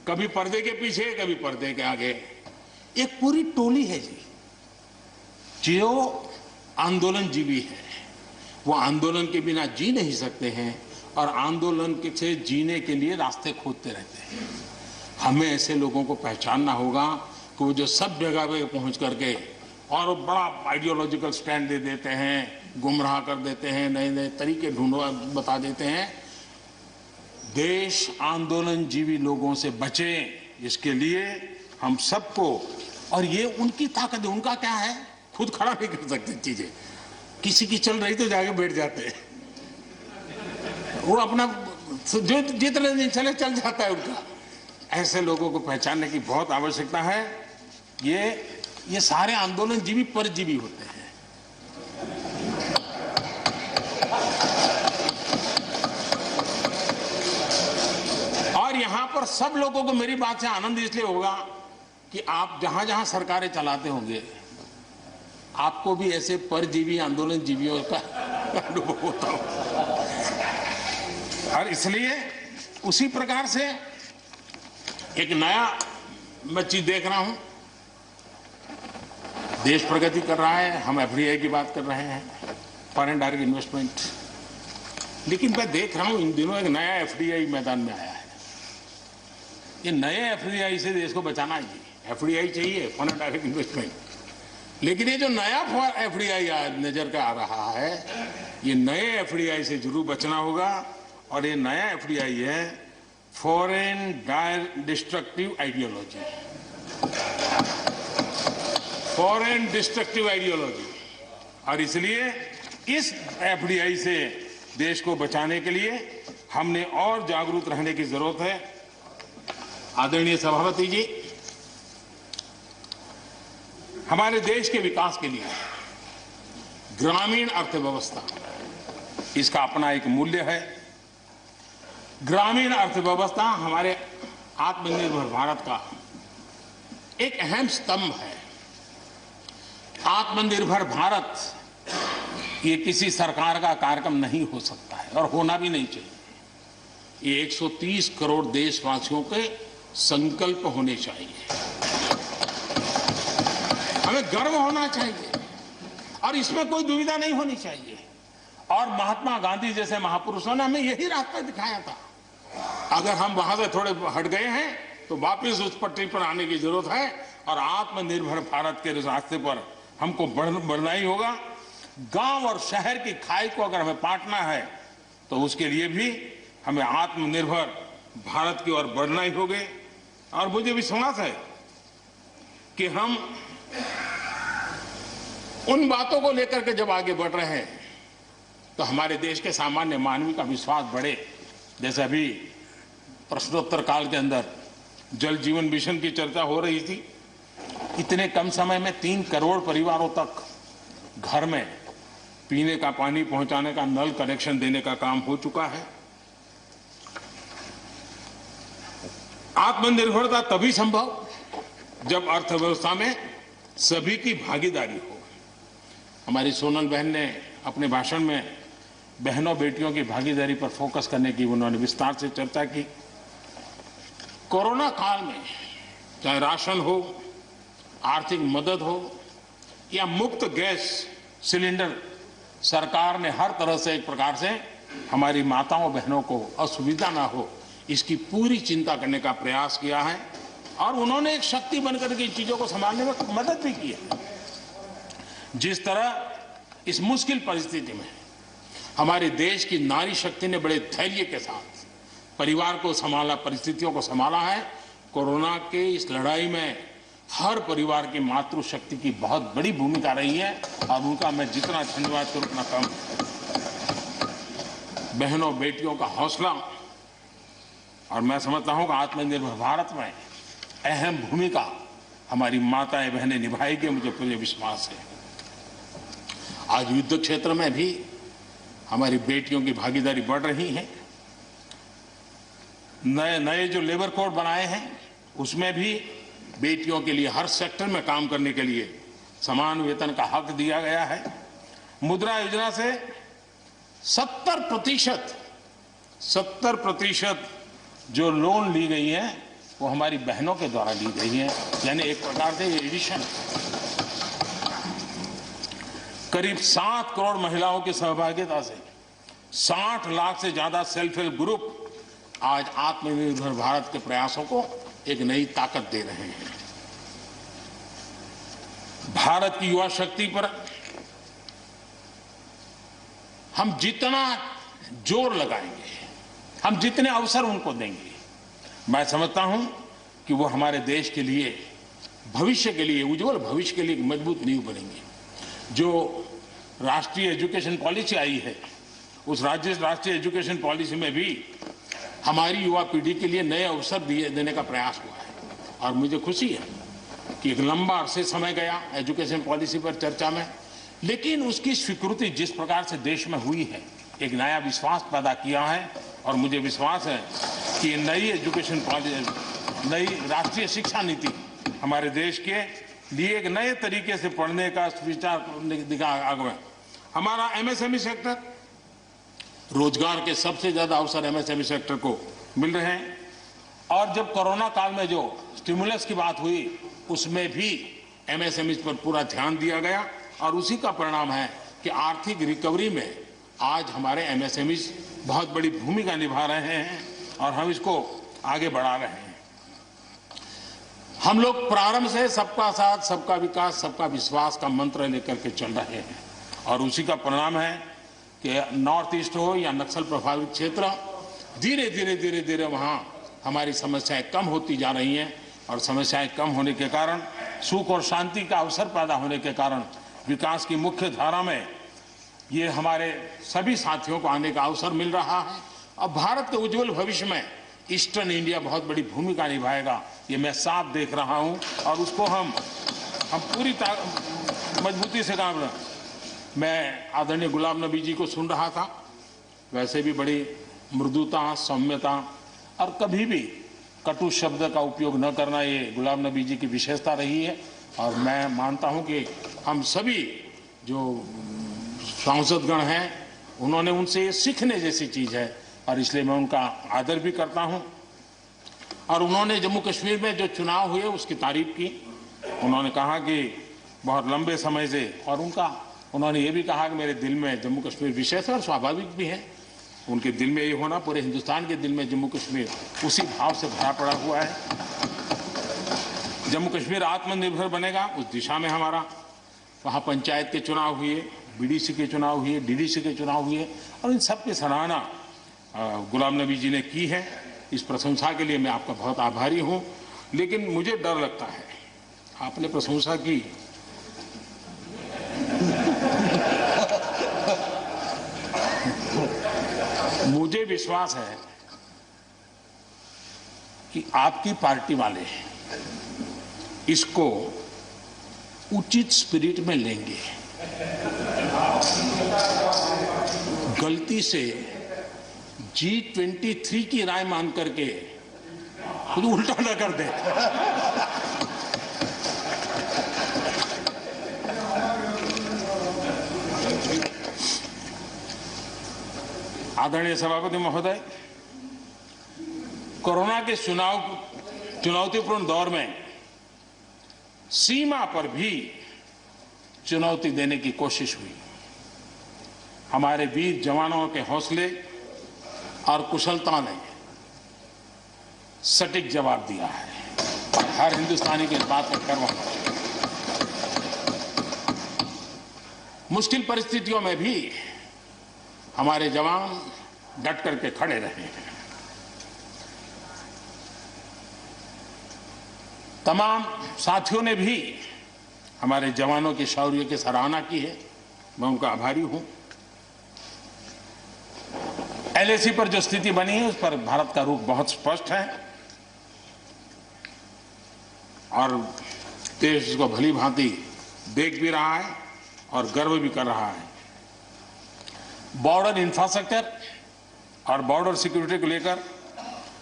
कभी पर्दे के पीछे, कभी पर्दे के आगे। एक पूरी टोली है जी जो आंदोलनजीवी है। वो आंदोलन के बिना जी नहीं सकते हैं और आंदोलन से जीने के लिए रास्ते खोजते रहते हैं। हमें ऐसे लोगों को पहचानना होगा कि वो जो सब जगह पे पहुंच करके और बड़ा आइडियोलॉजिकल स्टैंड दे देते हैं, गुमराह कर देते हैं, नए नए तरीके बता देते हैं। देश आंदोलनजीवी लोगों से बचे, इसके लिए हम सबको, और ये उनकी ताकत है। उनका क्या है, खुद खड़ा नहीं कर सकते चीजें, किसी की चल रही तो जाके बैठ जाते हैं, वो अपना जो जितने दिन चले चल जाता है उनका। ऐसे लोगों को पहचानने की बहुत आवश्यकता है। ये सारे आंदोलन जीवी परजीवी होते हैं। और यहां पर सब लोगों को मेरी बात से आनंद इसलिए होगा कि आप जहां जहां सरकारें चलाते होंगे, आपको भी ऐसे परजीवी आंदोलन जीवियों का अनुभव होता होगा। और इसलिए उसी प्रकार से एक नया मैं चीज देख रहा हूं। देश प्रगति कर रहा है, हम एफडीआई की बात कर रहे हैं, फॉरेन डायरेक्ट इन्वेस्टमेंट। लेकिन मैं देख रहा हूं इन दिनों एक नया एफडीआई मैदान में आया है। ये नए एफडीआई से देश को बचाना चाहिए। एफडीआई चाहिए, फॉरेन डायरेक्ट इन्वेस्टमेंट। लेकिन ये जो नया एफडीआई नजर का आ रहा है, ये नए एफडीआई से जरूर बचना होगा। और ये नया एफडीआई है foreign destructive ideology. Foreign destructive ideology. और इसलिए इस एफडीआई से देश को बचाने के लिए हमने और जागरूक रहने की जरूरत है। आदरणीय सभापति जी, हमारे देश के विकास के लिए ग्रामीण अर्थव्यवस्था, इसका अपना एक मूल्य है। ग्रामीण अर्थव्यवस्था हमारे आत्मनिर्भर भारत का एक अहम स्तंभ है। आत्मनिर्भर भारत ये किसी सरकार का कार्यक्रम नहीं हो सकता है और होना भी नहीं चाहिए। ये 130 करोड़ देशवासियों के संकल्प होने चाहिए। हमें गर्व होना चाहिए और इसमें कोई दुविधा नहीं होनी चाहिए। और महात्मा गांधी जैसे महापुरुषों ने हमें यही रास्ता दिखाया था। अगर हम वहां से थोड़े हट गए हैं तो वापस उस पटरी पर आने की जरूरत है और आत्मनिर्भर भारत के रास्ते पर हमको बढ़ना ही होगा। गांव और शहर की खाई को अगर हमें बांटना है तो उसके लिए भी हमें आत्मनिर्भर भारत की ओर बढ़ना ही होगा। और मुझे विश्वास है कि हम उन बातों को लेकर के जब आगे बढ़ रहे हैं तो हमारे देश के सामान्य मानवी का विश्वास बढ़े। जैसे अभी प्रश्नोत्तर काल के अंदर जल जीवन मिशन की चर्चा हो रही थी। इतने कम समय में 3 करोड़ परिवारों तक घर में पीने का पानी पहुंचाने का नल कनेक्शन देने का काम हो चुका है। आत्मनिर्भरता तभी संभव जब अर्थव्यवस्था में सभी की भागीदारी हो। हमारी सोनल बहन ने अपने भाषण में बहनों बेटियों की भागीदारी पर फोकस करने की उन्होंने विस्तार से चर्चा की। कोरोना काल में चाहे राशन हो, आर्थिक मदद हो या मुफ्त गैस सिलेंडर, सरकार ने हर तरह से एक प्रकार से हमारी माताओं बहनों को असुविधा ना हो इसकी पूरी चिंता करने का प्रयास किया है। और उन्होंने एक शक्ति बनकर के चीजों को संभालने में मदद भी की है। जिस तरह इस मुश्किल परिस्थिति में हमारे देश की नारी शक्ति ने बड़े धैर्य के साथ परिवार को संभाला, परिस्थितियों को संभाला है। कोरोना के इस लड़ाई में हर परिवार की मातृशक्ति की बहुत बड़ी भूमिका रही है और उनका मैं जितना धन्यवाद करूं उतना कम। बहनों बेटियों का हौसला और मैं समझता हूं कि आत्मनिर्भर भारत में अहम भूमिका हमारी माताएं बहनें निभाएगी, मुझे पूरे विश्वास है। आज युद्ध क्षेत्र में भी हमारी बेटियों की भागीदारी बढ़ रही है। नए नए जो लेबर कोड बनाए हैं उसमें भी बेटियों के लिए हर सेक्टर में काम करने के लिए समान वेतन का हक दिया गया है। मुद्रा योजना से 70% जो लोन ली गई है वो हमारी बहनों के द्वारा ली गई है। यानी एक प्रकार से एडिशन। करीब 7 करोड़ महिलाओं की सहभागिता से 60 लाख से ज्यादा सेल्फ हेल्प ग्रुप आज आत्मनिर्भर भारत के प्रयासों को एक नई ताकत दे रहे हैं। भारत की युवा शक्ति पर हम जितना जोर लगाएंगे, हम जितने अवसर उनको देंगे, मैं समझता हूं कि वो हमारे देश के लिए, भविष्य के लिए, उज्जवल भविष्य के लिए एक मजबूत नींव बनेंगे। जो राष्ट्रीय एजुकेशन पॉलिसी आई है उस राष्ट्रीय एजुकेशन पॉलिसी में भी हमारी युवा पीढ़ी के लिए नए अवसर देने का प्रयास हुआ है। और मुझे खुशी है कि एक लंबा अरसे समय गया एजुकेशन पॉलिसी पर चर्चा में, लेकिन उसकी स्वीकृति जिस प्रकार से देश में हुई है, एक नया विश्वास पैदा किया है। और मुझे विश्वास है कि ये नई एजुकेशन पॉलिसी, नई राष्ट्रीय शिक्षा नीति हमारे देश के लिए एक नए तरीके से पढ़ने का विचार दिखा आगे। हमारा एमएसएमई सेक्टर, रोजगार के सबसे ज्यादा अवसर एमएसएमई सेक्टर को मिल रहे हैं। और जब कोरोना काल में जो स्टिमुलस की बात हुई, उसमें भी एमएसएमई पर पूरा ध्यान दिया गया और उसी का परिणाम है कि आर्थिक रिकवरी में आज हमारे एमएसएमई बहुत बड़ी भूमिका निभा रहे हैं और हम इसको आगे बढ़ा रहे हैं। हम लोग प्रारंभ से सबका साथ, सबका विकास, सबका विश्वास का मंत्र लेकर के चल रहे हैं और उसी का परिणाम है कि नॉर्थ ईस्ट हो या नक्सल प्रभावित क्षेत्र, धीरे धीरे वहां हमारी समस्याएं कम होती जा रही हैं। और समस्याएं कम होने के कारण, सुख और शांति का अवसर पैदा होने के कारण विकास की मुख्य धारा में ये हमारे सभी साथियों को आने का अवसर मिल रहा है। अब भारत के उज्जवल भविष्य में ईस्टर्न इंडिया बहुत बड़ी भूमिका निभाएगा, ये मैं साफ देख रहा हूं और उसको हम पूरी मजबूती से काम रहे। मैं आदरणीय गुलाम नबी जी को सुन रहा था, वैसे भी बड़ी मृदुता, सौम्यता और कभी भी कटु शब्द का उपयोग न करना, ये गुलाम नबी जी की विशेषता रही है। और मैं मानता हूं कि हम सभी जो सांसदगण हैं, उन्होंने उनसे ये सीखने जैसी चीज है और इसलिए मैं उनका आदर भी करता हूं। और उन्होंने जम्मू कश्मीर में जो चुनाव हुए उसकी तारीफ की। उन्होंने कहा कि बहुत लंबे समय से, और उन्होंने ये भी कहा कि मेरे दिल में जम्मू कश्मीर विशेष है और स्वाभाविक भी है। उनके दिल में ये होना, पूरे हिंदुस्तान के दिल में जम्मू कश्मीर उसी भाव से भरा पड़ा हुआ है। जम्मू कश्मीर आत्मनिर्भर बनेगा, उस दिशा में हमारा, वहाँ पंचायत के चुनाव हुए, बीडीसी के चुनाव हुए, डीडीसी के चुनाव हुए और इन सब की सराहना गुलाम नबी जी ने की है। इस प्रशंसा के लिए मैं आपका बहुत आभारी हूँ। लेकिन मुझे डर लगता है, आपने प्रशंसा की, मुझे विश्वास है कि आपकी पार्टी वाले इसको उचित स्पिरिट में लेंगे। गलती से G23 की राय मान करके खुद उल्टा न कर दे। आदरणीय सभापति महोदय, कोरोना के चुनौतीपूर्ण दौर में सीमा पर भी चुनौती देने की कोशिश हुई। हमारे वीर जवानों के हौसले और कुशलता ने सटीक जवाब दिया है और हर हिंदुस्तानी को इस बात पर गर्व है। मुश्किल परिस्थितियों में भी हमारे जवान डट करके खड़े रहे हैं। तमाम साथियों ने भी हमारे जवानों के शौर्य की सराहना की है, मैं उनका आभारी हूं। एलएसी पर जो स्थिति बनी है उस पर भारत का रुख बहुत स्पष्ट है और देश इसको भली भांति देख भी रहा है और गर्व भी कर रहा है। बॉर्डर इंफ्रास्ट्रक्चर और बॉर्डर सिक्योरिटी को लेकर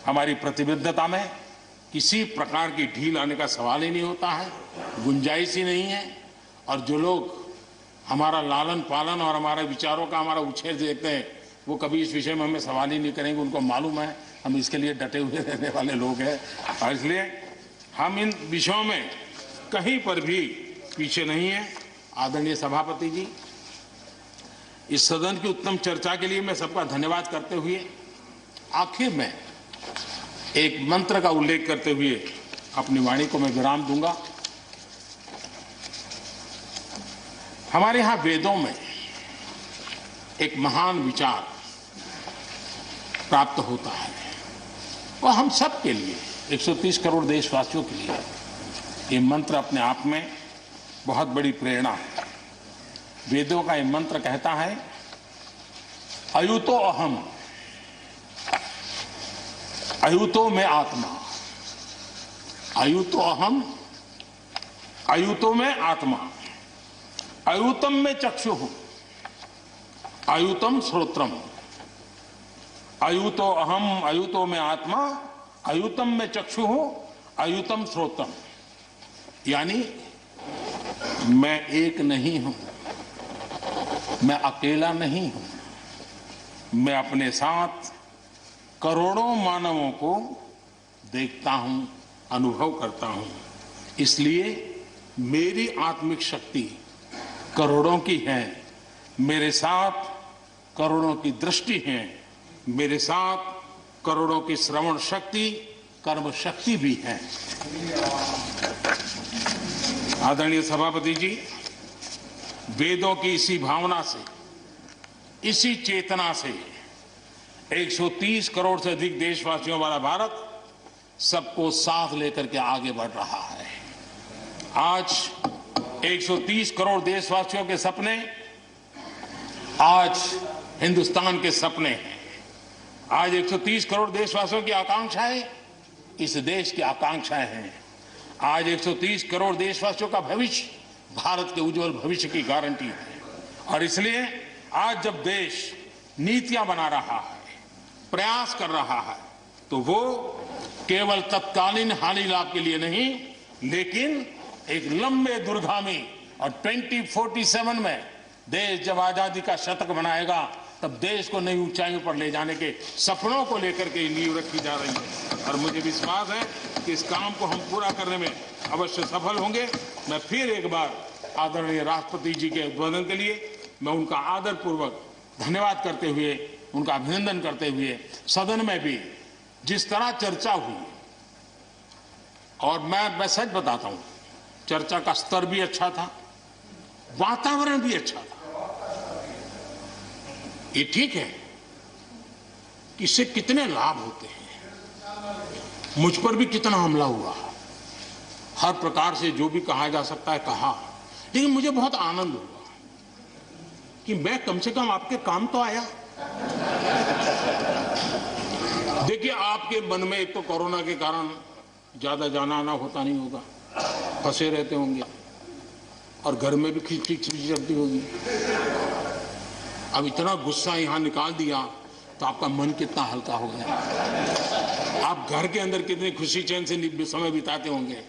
हमारी प्रतिबद्धता में किसी प्रकार की ढील आने का सवाल ही नहीं होता है, गुंजाइश ही नहीं है। और जो लोग हमारा लालन पालन और हमारे विचारों का हमारा उछेर देखते हैं, वो कभी इस विषय में हमें सवाल ही नहीं करेंगे। उनको मालूम है हम इसके लिए डटे हुए रहने वाले लोग हैं और इसलिए हम इन विषयों में कहीं पर भी पीछे नहीं है। आदरणीय सभापति जी, इस सदन की उत्तम चर्चा के लिए मैं सबका धन्यवाद करते हुए आखिर में एक मंत्र का उल्लेख करते हुए अपनी वाणी को मैं विराम दूंगा। हमारे यहां वेदों में एक महान विचार प्राप्त होता है और हम सब के लिए, 130 करोड़ देशवासियों के लिए ये मंत्र अपने आप में बहुत बड़ी प्रेरणा है। वेदों का ये मंत्र कहता है, अयुतो अहम अयुतो में आत्मा, अयुतो अहम, अयुतो में आत्मा, अयुतम में चक्षुः, अयुतम श्रोत्रम, अयुतो अहम, अयुतो में आत्मा, अयुतम में चक्षुः, अयुतम श्रोत्रम। यानी मैं एक नहीं हूं, मैं अकेला नहीं हूं, मैं अपने साथ करोड़ों मानवों को देखता हूं, अनुभव करता हूं। इसलिए मेरी आत्मिक शक्ति करोड़ों की है, मेरे साथ करोड़ों की दृष्टि है, मेरे साथ करोड़ों की श्रवण शक्ति, कर्म शक्ति भी है। आदरणीय सभापति जी, वेदों की इसी भावना से, इसी चेतना से 130 करोड़ से अधिक देशवासियों वाला भारत सबको साथ लेकर के आगे बढ़ रहा है। आज 130 करोड़ देशवासियों के सपने आज हिंदुस्तान के सपने हैं। आज 130 करोड़ देशवासियों की आकांक्षाएं इस देश की आकांक्षाएं हैं। आज 130 करोड़ देशवासियों का भविष्य भारत के उज्जवल भविष्य की गारंटी है। और इसलिए आज जब देश नीतियां बना रहा है, प्रयास कर रहा है, तो वो केवल तत्कालीन हानि लाभ के लिए नहीं, लेकिन एक लंबे दूरगामी और 2047 में देश जब आजादी का शतक मनाएगा, तब देश को नई ऊंचाइयों पर ले जाने के सपनों को लेकर के नींव रखी जा रही है। और मुझे विश्वास है कि इस काम को हम पूरा करने में अवश्य सफल होंगे। मैं फिर एक बार आदरणीय राष्ट्रपति जी के उद्बोधन के लिए मैं उनका आदरपूर्वक धन्यवाद करते हुए, उनका अभिनंदन करते हुए, सदन में भी जिस तरह चर्चा हुई, और मैं सच बताता हूं, चर्चा का स्तर भी अच्छा था, वातावरण भी अच्छा था। ये ठीक है कि इससे कितने लाभ होते हैं, मुझ पर भी कितना हमला हुआ, हर प्रकार से जो भी कहा जा सकता है कहा, लेकिन मुझे बहुत आनंद हुआ कि मैं कम से कम आपके काम तो आया। देखिए, आपके मन में एक तो कोरोना के कारण ज्यादा जाना आना होता नहीं होगा, फंसे रहते होंगे, और घर में भी खिचखिच चलती होगी। अब इतना गुस्सा यहां निकाल दिया तो आपका मन कितना हल्का हो गया। आप घर के अंदर कितनी खुशी चैन से समय बिताते होंगे।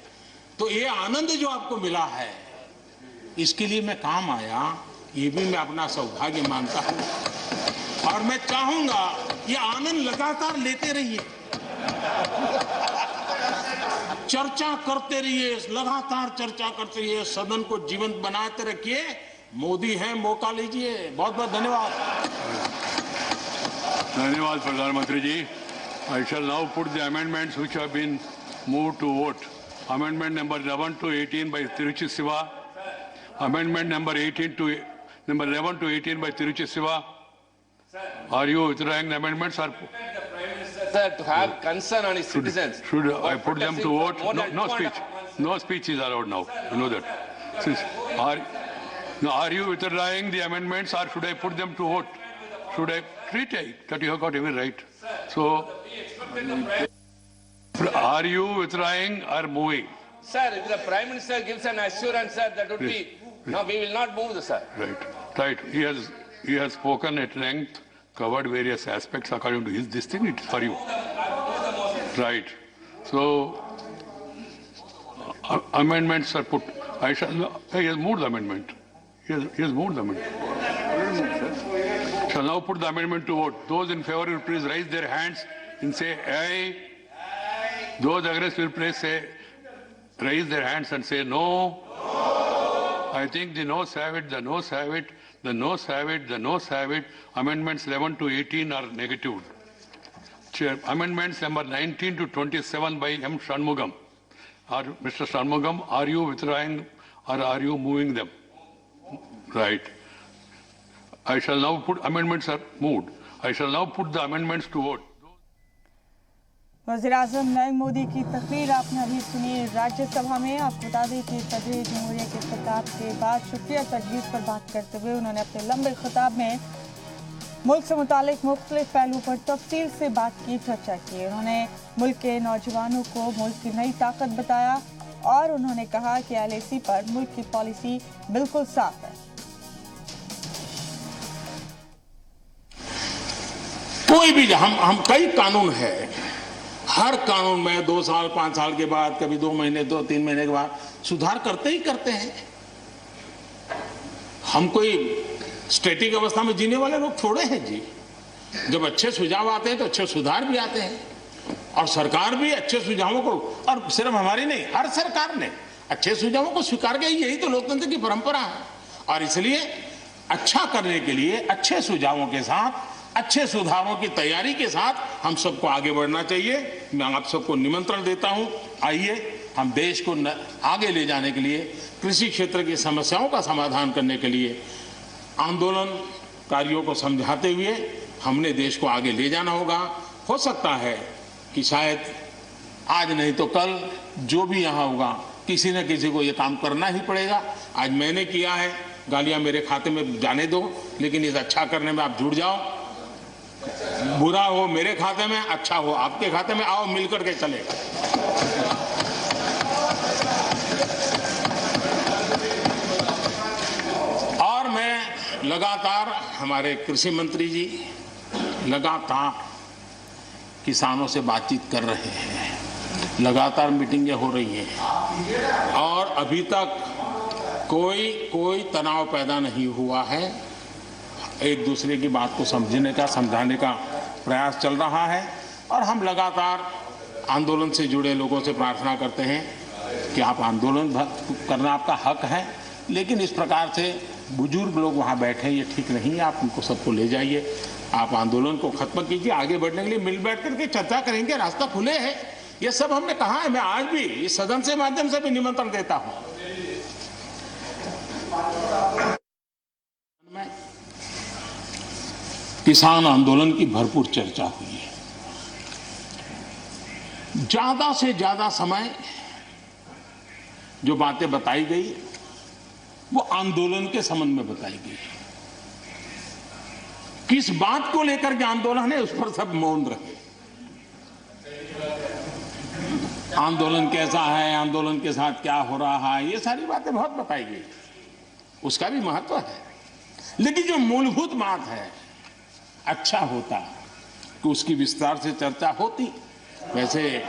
तो ये आनंद जो आपको मिला है, इसके लिए मैं काम आया, ये भी मैं अपना सौभाग्य मानता हूं। और मैं चाहूंगा ये आनंद लगातार लेते रहिए, चर्चा करते रहिए, लगातार चर्चा करते रहिए, सदन को जीवंत बनाते रखिए। मोदी है, मौका लीजिए। बहुत बहुत धन्यवाद। धन्यवाद प्रधानमंत्री जी। I shall now put the amendments which have been moved to vote. Amendment number 11 to 18 by Tiruchi Siva. Amendment number 11 to 18 by Tiruchi Siva. Are you withdrawing the amendments? Or Sir, to have concern on his citizens. should I put them to vote? No speech. No speech is allowed now. You know that. Are you withdrawing the amendments, or should I put them to vote? Should I treat it that you have got every right? So, are you withdrawing or moving? Sir, if the Prime Minister gives an assurance, sir, that would be... No, we will not move, sir. Right. Right. He has spoken at length, covered various aspects according to his this thing. It is for you. Right. So, amendments are put. He has moved the amendment. He has moved the amendment. Shall now put the amendment to vote. Those in favor will please raise their hands and say aye. Those against will please say, raise their hands and say no. I think the noes have it, the noes have it, the noes have it, the noes have it. Amendments 11 to 18 are negative. Chair, amendments number 19 to 27 by M. Shanmugam. Mr. Shanmugam, are you withdrawing or are you moving them? Right. I shall now put, amendments are moved. I shall now put the amendments to vote. वज़ीर-ए-आज़म नरेंद्र मोदी की तकरीर आपने अभी सुनी राज्यसभा में। आपको बता दें कि सदर जमहूरिया के खिताब के बाद शुक्रिया तजवीज़ पर बात करते हुए उन्होंने अपने लंबे खिताब में मुल्क से मुतालिक मुख्तलिफ पहलू पर तफसील से बात की, चर्चा की। उन्होंने मुल्क के नौजवानों को मुल्क की नई ताकत बताया और उन्होंने कहा कि LAC पर मुल्क की पॉलिसी बिल्कुल साफ है। कोई भी हम कई कानून है, हर कानून में 2 साल 5 साल के बाद, कभी 2 महीने 2-3 महीने के बाद सुधार करते ही करते हैं। हम कोई स्टैटिक अवस्था में जीने वाले लोग थोड़े हैं जी। जब अच्छे सुझाव आते हैं तो अच्छे सुधार भी आते हैं और सरकार भी अच्छे सुझावों को, और सिर्फ हमारी नहीं, हर सरकार ने अच्छे सुझावों को स्वीकार किया। यही तो लोकतंत्र की परंपरा है। और इसलिए अच्छा करने के लिए अच्छे सुझावों के साथ, अच्छे सुधारों की तैयारी के साथ हम सबको आगे बढ़ना चाहिए। मैं आप सबको निमंत्रण देता हूं, आइए हम देश को आगे ले जाने के लिए, कृषि क्षेत्र की समस्याओं का समाधान करने के लिए आंदोलनकारियों को समझाते हुए हमने देश को आगे ले जाना होगा। हो सकता है कि शायद आज नहीं तो कल जो भी यहाँ होगा, किसी न किसी को ये काम करना ही पड़ेगा। आज मैंने किया है, गालियां मेरे खाते में जाने दो, लेकिन इस अच्छा करने में आप जुड़ जाओ। बुरा हो मेरे खाते में, अच्छा हो आपके खाते में, आओ मिलकर के चलेगा। और मैं लगातार, हमारे कृषि मंत्री जी लगातार किसानों से बातचीत कर रहे हैं, लगातार मीटिंगें हो रही हैं और अभी तक कोई तनाव पैदा नहीं हुआ है। एक दूसरे की बात को समझने का, समझाने का प्रयास चल रहा है और हम लगातार आंदोलन से जुड़े लोगों से प्रार्थना करते हैं कि आप आंदोलन करना आपका हक है, लेकिन इस प्रकार से बुजुर्ग लोग वहाँ बैठे, ये ठीक नहीं है। आप उनको सबको ले जाइए, आप आंदोलन को खत्म कीजिए। आगे बढ़ने के लिए मिल बैठ करके चर्चा करेंगे, रास्ता खुले है। ये सब हमने कहा है। मैं आज भी इस सदन से माध्यम से भी निमंत्रण देता हूँ। किसान आंदोलन की भरपूर चर्चा हुई है। ज्यादा से ज्यादा समय जो बातें बताई गई वो आंदोलन के संबंध में बताई गई। किस बात को लेकर के आंदोलन है उस पर सब मौन रहे। आंदोलन कैसा है, आंदोलन के साथ क्या हो रहा है, ये सारी बातें बहुत बताई गई, उसका भी महत्व है। लेकिन जो मूलभूत बात है, अच्छा होता कि उसकी विस्तार से चर्चा होती। वैसे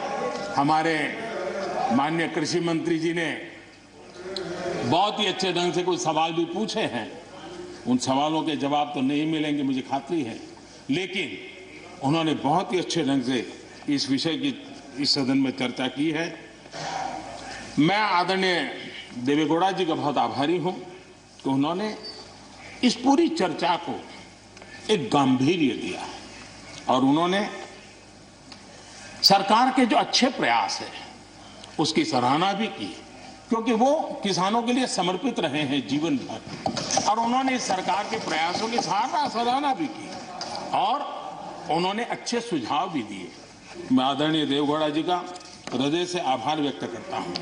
हमारे माननीय कृषि मंत्री जी ने बहुत ही अच्छे ढंग से कुछ सवाल भी पूछे हैं। उन सवालों के जवाब तो नहीं मिलेंगे, मुझे खातरी है, लेकिन उन्होंने बहुत ही अच्छे ढंग से इस विषय की इस सदन में चर्चा की है। मैं आदरणीय देवेगौड़ा जी का बहुत आभारी हूं कि उन्होंने इस पूरी चर्चा को एक गांधीर्य दिया और उन्होंने सरकार के जो अच्छे प्रयास है उसकी सराहना भी की, क्योंकि वो किसानों के लिए समर्पित रहे हैं जीवन भर, और उन्होंने सरकार के प्रयासों की सराहना भी की और उन्होंने अच्छे सुझाव भी दिए। मैं आदरणीय देवेगौड़ा जी का हृदय से आभार व्यक्त करता हूं।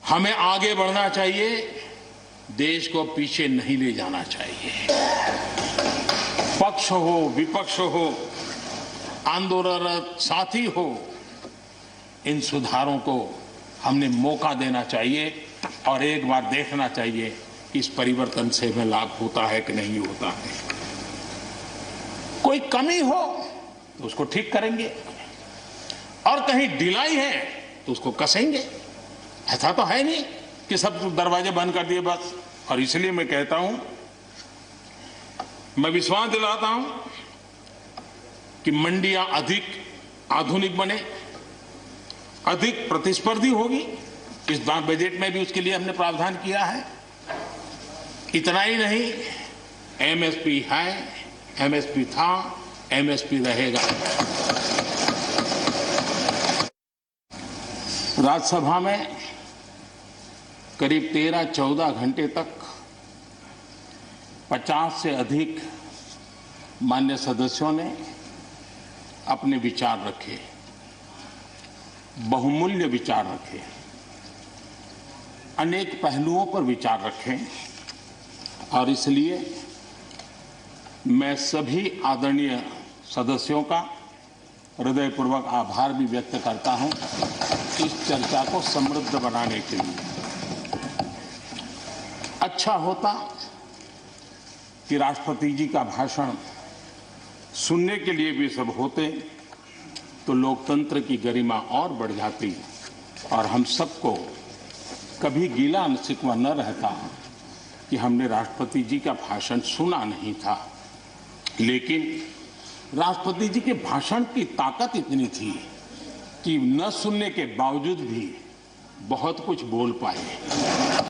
हमें आगे बढ़ना चाहिए, देश को पीछे नहीं ले जाना चाहिए। पक्ष हो, विपक्ष हो, आंदोलनरत साथी हो, इन सुधारों को हमने मौका देना चाहिए और एक बार देखना चाहिए कि इस परिवर्तन से हमें लाभ होता है कि नहीं होता है। कोई कमी हो तो उसको ठीक करेंगे और कहीं ढिलाई है तो उसको कसेंगे। ऐसा तो है नहीं कि सब दरवाजे बंद कर दिए बस। और इसलिए मैं कहता हूं, मैं विश्वास दिलाता हूं कि मंडियां अधिक आधुनिक बने, अधिक प्रतिस्पर्धी होगी। इस बार बजट में भी उसके लिए हमने प्रावधान किया है। इतना ही नहीं, एमएसपी है, एमएसपी था, एमएसपी रहेगा। राज्यसभा में करीब 13-14 घंटे तक 50 से अधिक मान्य सदस्यों ने अपने विचार रखे, बहुमूल्य विचार रखे, अनेक पहलुओं पर विचार रखे और इसलिए मैं सभी आदरणीय सदस्यों का हृदयपूर्वक आभार भी व्यक्त करता हूं इस चर्चा को समृद्ध बनाने के लिए। अच्छा होता कि राष्ट्रपति जी का भाषण सुनने के लिए भी सब होते तो लोकतंत्र की गरिमा और बढ़ जाती और हम सबको कभी गिला शिकवा न रहता कि हमने राष्ट्रपति जी का भाषण सुना नहीं था। लेकिन राष्ट्रपति जी के भाषण की ताकत इतनी थी कि न सुनने के बावजूद भी बहुत कुछ बोल पाए।